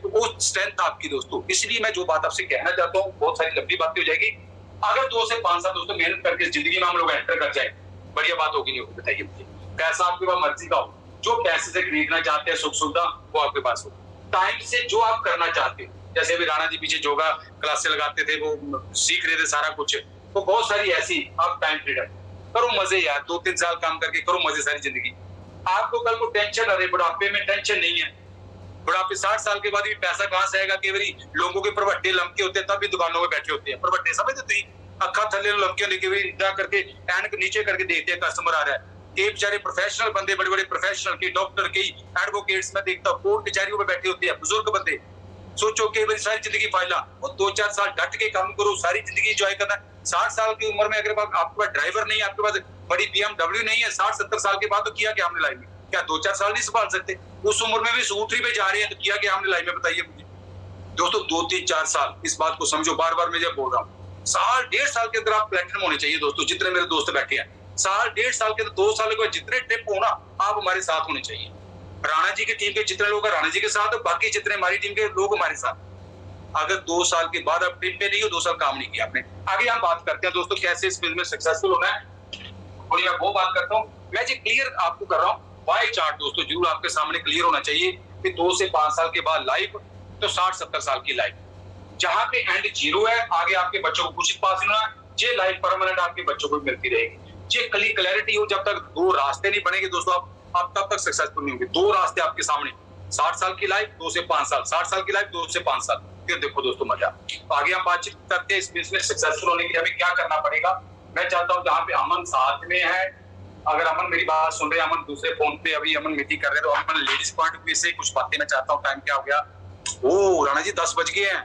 S1: वो स्ट्रेंथ आपकी दोस्तों। इसलिए मैं जो बात आपसे कहना चाहता हूँ, बहुत सारी लंबी बातें हो जाएगी, अगर 2 से 5 साल दोस्तों मेहनत करके जिंदगी में हम लोग एंटर कर जाए, बढ़िया बात होगी। नहीं होगी बताइए मुझे, पैसा आपके पास मर्जी का हो, जो पैसे से खरीदना चाहते हैं सुख सुविधा वो आपके पास हो, टाइम से जो आप करना चाहते हो, जैसे अभी राणा जी पीछे योगा क्लासेस लगाते थे, वो सीख रहे थे सारा कुछ, तो बहुत सारी ऐसी आप टाइम फ्रीडम करो, मजे यार 2-3 साल काम करके करो मजे सारी जिंदगी। आपको कल को टेंशन अरे बुढ़ापे में टेंशन नहीं है, बुढ़ापे 60 साल के बाद भी पैसा कहां से आएगा? कई बार लोगों के प्रवट्टे लमके होते हैं, तब भी दुकानों में बैठे होते हैं, प्रवट्टे समझते ही अखा थले लमके लेके भी जा करके एनक नीचे करके देखते हैं कस्टमर आ रहा है। के बेचारे प्रोफेशनल बंदे, बड़े बड़े प्रोफेशनल, के डॉक्टर, के एडवोकेट्स में देखता हूँ कोर्ट कचहरियों में बैठे होते हैं बुजुर्ग बंदे। सोचो कई बार सारी जिंदगी फाइला, वो 2-4 साल डट के काम करो, सारी जिंदगी एंजॉय करना। 60 साल की उम्र में अगर आपके पास ड्राइवर नहीं है, आपके पास बड़ी BMW नहीं है, 60-70 साल के बाद तो किया क्या हमने लाइफ में? क्या 2-4 साल नहीं संभाल सकते? उस उम्र में भी स्कूटरी पे जा रहे हैं, तो किया क्या हमने लाइफ में? बताइए मुझे दोस्तों। 2-3-4 साल, इस बात को समझो, बार बार मैं जब बोल रहा हूँ, साल 1.5 साल के अंदर आप प्लेटिनम होने चाहिए दोस्तों। जितने मेरे दोस्त बैठे हैं, साल 1.5 साल के अंदर, 2 साल के बाद जितने ट्रिप हो ना, आप हमारे साथ होने चाहिए। राणा जी की टीम के जितने लोग राणा जी के साथ, बाकी जितने हमारी टीम के लोग हमारे साथ। अगर 2 साल के बाद आप ट्रिप पे नहीं हो, 2 साल काम नहीं किया आपने। आगे हम बात करते हैं दोस्तों कैसे इस फील्ड में सक्सेसफुल होना है, और मैं वो बात करता हूँ। मैं जी क्लियर आपको कर रहा हूँ, वाई चार्ट दोस्तों जरूर आपके सामने क्लियर होना चाहिए कि 2 से 5 साल के बाद लाइफ, तो 60-70 साल की लाइफ, जहां पे एंड 0 है, आगे आपके बच्चों को कुछ पास नहीं होना, ये लाइफ परमानेंट आपके बच्चों को मिलती रहेगी। ये क्लैरिटी हो, जब तक 2 रास्ते नहीं बनेंगे दोस्तों, आप तब तक सक्सेसफुल नहीं होंगे। 2 रास्ते आपके सामने, 60 साल की लाइफ, 2 से 5 साल, 60 साल की लाइफ, 2 से 5 साल। फिर देखो दोस्तों मजा। तो आगे हम बातचीत करते हैं इस बिजनेस सक्सेसफुल होने के लिए हमें क्या करना पड़ेगा। मैं चाहता हूँ जहाँ पे अमन साथ में है, अगर अमन मेरी बात सुन रहे हैं, अमन दूसरे फोन पे अभी अमन मीटिंग कर रहे हैं, तो अमन लेडीज पॉइंट ऑफ व्यू से कुछ बातें मैं चाहता हूँ। टाइम क्या हो गया? ओ राणा जी 10 बज गए हैं,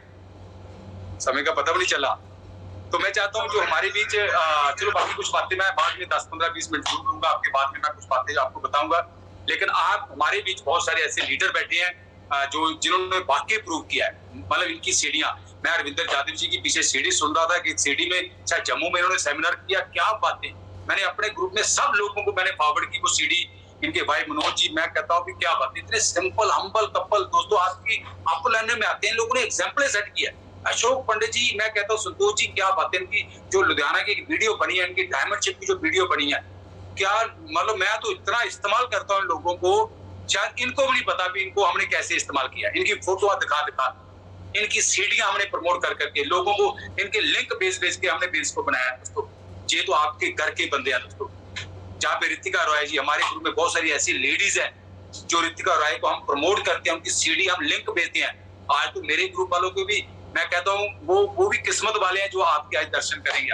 S1: समय का पता भी नहीं चला। तो मैं चाहता हूँ जो हमारे बीच, चलो बाकी कुछ बातें मैं बाद में 10-15-20 मिनट दूंगा आपके, बाद में मैं कुछ बातें आपको बताऊंगा। लेकिन आप हमारे बीच बहुत सारे ऐसे लीडर बैठे हैं जो जिन्होंने वाकई प्रूव किया है, मतलब इनकी सीढ़ियां, मैं अरविंदर जादेव जी की पीछे सीढ़ी सुन रहा था कि सीढ़ी में शायद जम्मू में इन्होंने सेमिनार किया, क्या बातें, मैंने अपने ग्रुप में सब लोगों को मैंने फॉरवर्ड की वो सीढ़ी, इनके भाई मनोज जी, मैं कहता हूँ कि क्या बात, इतने सिंपल हम्बल कपल दोस्तों आज की अप लाइन में आते हैं, लोगों ने एग्जाम्पल सेट किया। अशोक पंडित जी, मैं कहता हूँ संतोष जी, क्या बात है इनकी, जो लुधियाना की वीडियो बनी है, इनकी डायमंड शिप की जो वीडियो बनी है, क्या मतलब मैं तो इतना इस्तेमाल करता हूँ इन लोगों को, शायद इनको भी नहीं पता भी इनको हमने कैसे इस्तेमाल किया। इनकी फोटो दिखा दिखा, इनकी सीढ़ियां हमने प्रमोट कर करके लोगों को, इनके लिंक बेच बेच के हमने बेस को बनाया दोस्तों। ये तो आपके घर के बंदे हैं दोस्तों। जहाँ पे ऋतिका रॉय जी, हमारे ग्रुप में बहुत सारी ऐसी लेडीज हैं जो ऋतिका रॉय को हम प्रमोट करते हैं, उनकी सीढ़ी हम लिंक भेजते हैं। आज तो मेरे ग्रुप वालों को भी मैं कहता हूँ वो भी किस्मत वाले हैं जो आपके आज दर्शन करेंगे।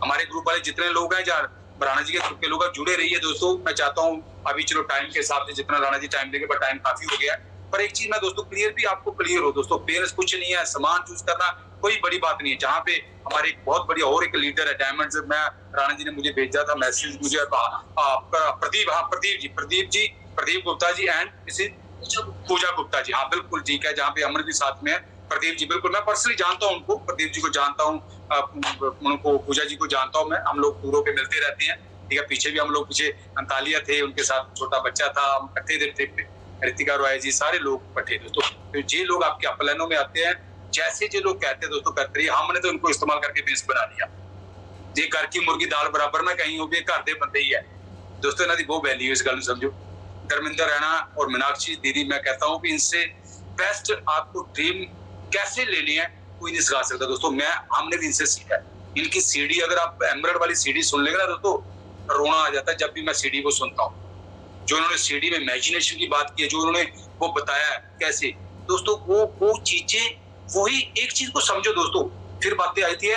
S1: हमारे ग्रुप वाले जितने लोग हैं, जहाँ राणा जी के ग्रुप के लोग जुड़े रहिए दोस्तों। मैं चाहता हूँ अभी चलो टाइम के हिसाब से जितना राणा जी टाइम देंगे, पर टाइम काफी हो गया है, पर एक चीज मैं दोस्तों क्लियर भी आपको क्लियर हो दोस्तों, पेरेंट्स कुछ नहीं है, सामान चूज करना कोई बड़ी बात नहीं है। जहाँ पे हमारे एक बहुत बढ़िया और एक लीडर है डायमंड, मैं राणा जी ने मुझे भेजा था मैसेज, मुझे प्रदीप गुप्ता जी एंड पूजा गुप्ता जी, हाँ बिल्कुल ठीक है, जहाँ पे अमर भी साथ में है, प्रदीप जी बिल्कुल, मैं पर्सनली जानता हूँ उनको, प्रदीप जी को जानता हूँ, उनको पूजा जी को जानता हूँ मैं, हम लोग टूरों पे मिलते रहते हैं, ठीक है। पीछे भी हम लोग पीछे अंतालिया थे, उनके साथ छोटा बच्चा था, हम इकट्ठे थे ट्रिप पे, ऋतिका रॉय जी, सारे लोग इकट्ठे दोस्तों। तो ये लोग आपके अपलाइनों में आते हैं, जैसे जो लोग कहते हैं दोस्तों करते रहिए, हमने तो उनको इस्तेमाल करके बेस बना लिया। ये घर की मुर्गी दाल बराबर ना कहीं हो भी, घर दे बंदे ही है दोस्तों, इन्हों की बहुत वैल्यू इस गल समझो। धर्मिंदर रैना और मीनाक्षी दीदी, मैं कहता हूँ कि इनसे बेस्ट आपको ड्रीम कैसे लेनी है कोई नहीं सिखा सकता दोस्तों, हमने भी इनसे सीखा है। इनकी सीडी, अगर आप एमरल्ड वाली सीडी सुन लेंगे ना दोस्तों, रोना आ जाता है जब भी मैं सीडी को सुनता हूँ। जो उन्होंने सीडी में इमेजिनेशन की बात की है, जो उन्होंने वो बताया है कैसे दोस्तों, वो चीजें, वही एक चीज को समझो दोस्तों, फिर बातें आई थी,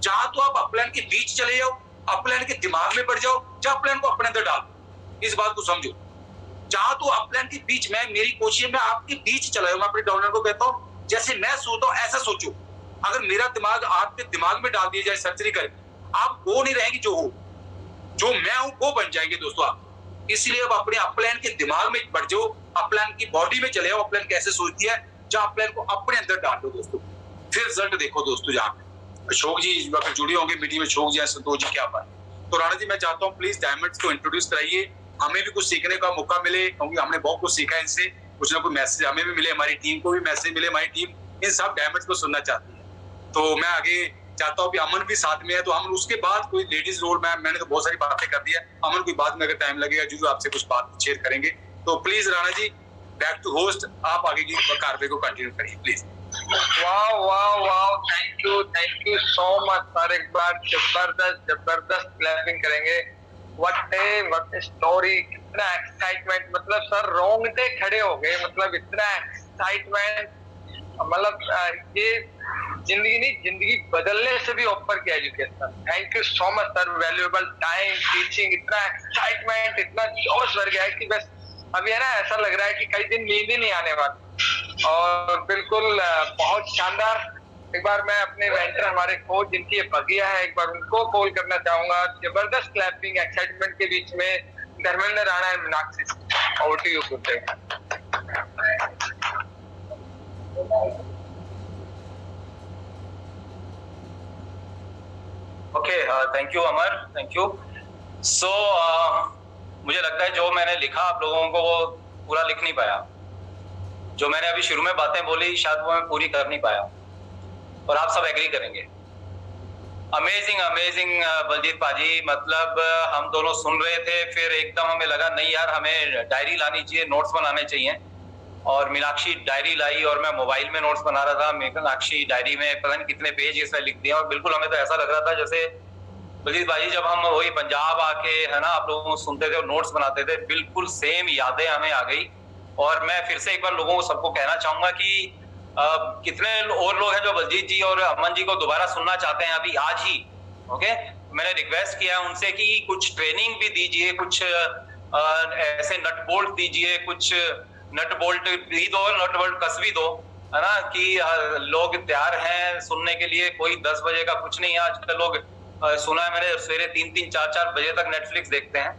S1: जहां तो आप अपलाइन के बीच चले जाओ, अपलाइन के दिमाग में बढ़ जाओ, जहां अपलाइन को अपने अंदर डाल, इस बात को समझो। जहां तो अपलाइन के बीच में, मेरी कोशिश में आपके बीच चला जाऊं, मैं अपने डाउनर को कहता हूं जैसे मैं सोता हूं ऐसा सोचो। अगर मेरा दिमाग आपके दिमाग में डाल दिया जाए सर्जरी करके, आप वो नहीं रहेंगे जो हो, जो मैं हूं वो बन जाएंगे दोस्तों आप। इसलिए अब अपने अपलाइन के दिमाग में बढ़ जाओ, अपलाइन की बॉडी में चले जाओ, अपलाइन कैसे सोचती है, जहां अपलाइन को अपने अंदर डाल दो दोस्तों, फिर रिजल्ट देखो दोस्तों। जहां अशोक जी जुड़े होंगे मीटिंग में, अशोक जी, संतोष जी, क्या बात। तो राणा जी मैं चाहता हूँ प्लीज डायमंड्स को इंट्रोड्यूस कराइए, हमें भी कुछ सीखने का मौका मिले, क्योंकि हमने बहुत कुछ सीखा है इनसे, कुछ ना कुछ मैसेज हमें भी मिले, हमारी टीम को भी मैसेज मिले, हमारी टीम इन सब डायमंड्स को सुनना चाहती है। तो मैं आगे चाहता हूँ कि अमन भी साथ में है, तो हम उसके बाद कोई लेडीज रोल में, मैंने तो बहुत सारी बातें कर दी है, अमन की बाद में अगर टाइम लगेगा जो आपसे कुछ बात शेयर करेंगे। तो please Rana ji back to host, आप आगे की कार्रवाई को कंटिन्यू करिए प्लीज।
S2: वाह वाह वाह, thank you so much sir, एक बार जबरदस्त क्लैपिंग करेंगे। व्हाट स्टोरी, कितना एक्साइटमेंट, मतलब सर रोंगटे खड़े हो गए, मतलब इतना एक्साइटमेंट, मतलब ये जिंदगी नहीं, जिंदगी बदलने से भी ऊपर की education. Thank you so much sir, valuable time, teaching, इतना एक्साइटमेंट, इतना जोश भर गया है कि बस अभी है ना, ऐसा लग रहा है कि कई दिन नींद ही नहीं आने वाली। और बिल्कुल बहुत शानदार। एक बार मैं अपने मेंटर, हमारे कोच जिनकी ये बगिया है, एक बार उनको कॉल करना चाहूंगा। जबरदस्त क्लैपिंग एक्साइटमेंट के बीच में Dharmendra Rana and Meenakshi, over to you good day.
S3: Okay, thank you Amar, thank you. So मुझे लगता है जो मैंने लिखा आप लोगों को वो पूरा लिख नहीं पाया, जो मैंने अभी शुरू में बातें बोली शायद वो मैं पूरी कर नहीं पाया, और आप सब एग्री करेंगे। अमेजिंग अमेजिंग बलजीत पाजी, मतलब हम दोनों सुन रहे थे, फिर एकदम हमें लगा नहीं यार, हमें डायरी लानी चाहिए, नोट्स बनाने चाहिए। और मीनाक्षी डायरी लाई और मैं मोबाइल में नोट्स बना रहा था। मीनाक्षी डायरी में पता नहीं कितने पेज इसने लिख दिया, और बिल्कुल हमें तो ऐसा लग रहा था जैसे बलजीत भाई जब हम वही पंजाब आके है ना आप लोगों को सुनते थे और नोट्स बनाते थे, बिल्कुल सेम यादें हमें आ गई। और मैं फिर से एक बार लोगों को सबको कहना चाहूंगा कि कितने और लोग हैं जो बलजीत जी और अमन जी को दोबारा सुनना चाहते हैं अभी आज ही। ओके, मैंने रिक्वेस्ट किया उनसे कि कुछ ट्रेनिंग भी दीजिए, कुछ ऐसे नट बोल्ट दीजिए, कुछ नट बोल्ट भी दो, नट बोल्ट कस भी दो, है ना, कि लोग तैयार हैं सुनने के लिए। कोई 10 बजे का कुछ नहीं है, आजकल लोग सुना है मैंने सवेरे 3-3, 4-4 बजे तक नेटफ्लिक्स देखते हैं।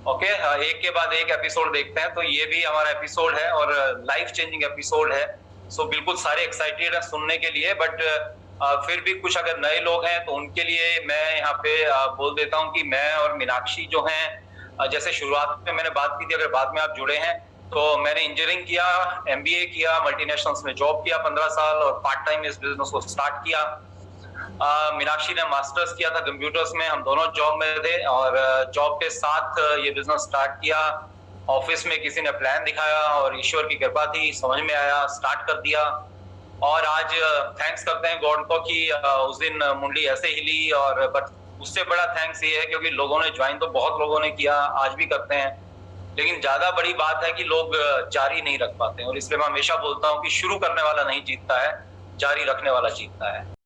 S3: ओके, एक के बाद एक एपिसोड देखते हैं, तो ये भी हमारा एपिसोड है और लाइफ चेंजिंग एपिसोड है। सो बिल्कुल सारे एक्साइटेड हैं सुनने के लिए, बट फिर भी कुछ अगर नए लोग हैं तो उनके लिए मैं यहाँ पे बोल देता हूँ कि मैं और मीनाक्षी जो हैं, जैसे शुरुआत में मैंने बात की थी, अगर बाद में आप जुड़े हैं तो मैंने इंजीनियरिंग किया, MBA किया, मल्टीनेशनल्स में जॉब किया 15 साल और पार्ट टाइम इस बिजनेस को स्टार्ट किया। मीनाक्षी ने मास्टर्स किया था कंप्यूटर्स में, हम दोनों जॉब में थे और जॉब के साथ ये बिजनेस स्टार्ट किया। ऑफिस में किसी ने प्लान दिखाया और ईश्वर की कृपा थी, समझ में आया, स्टार्ट कर दिया। और आज थैंक्स करते हैं गॉड को कि उस दिन मुंडी ऐसे हिली, और बट उससे बड़ा थैंक्स ये है क्योंकि लोगों ने ज्वाइन तो बहुत लोगों ने किया, आज भी करते हैं, लेकिन ज्यादा बड़ी बात है कि लोग जारी नहीं रख पाते हैं। और इसलिए मैं हमेशा बोलता हूँ कि शुरू करने वाला नहीं जीतता है, जारी रखने वाला जीतता है।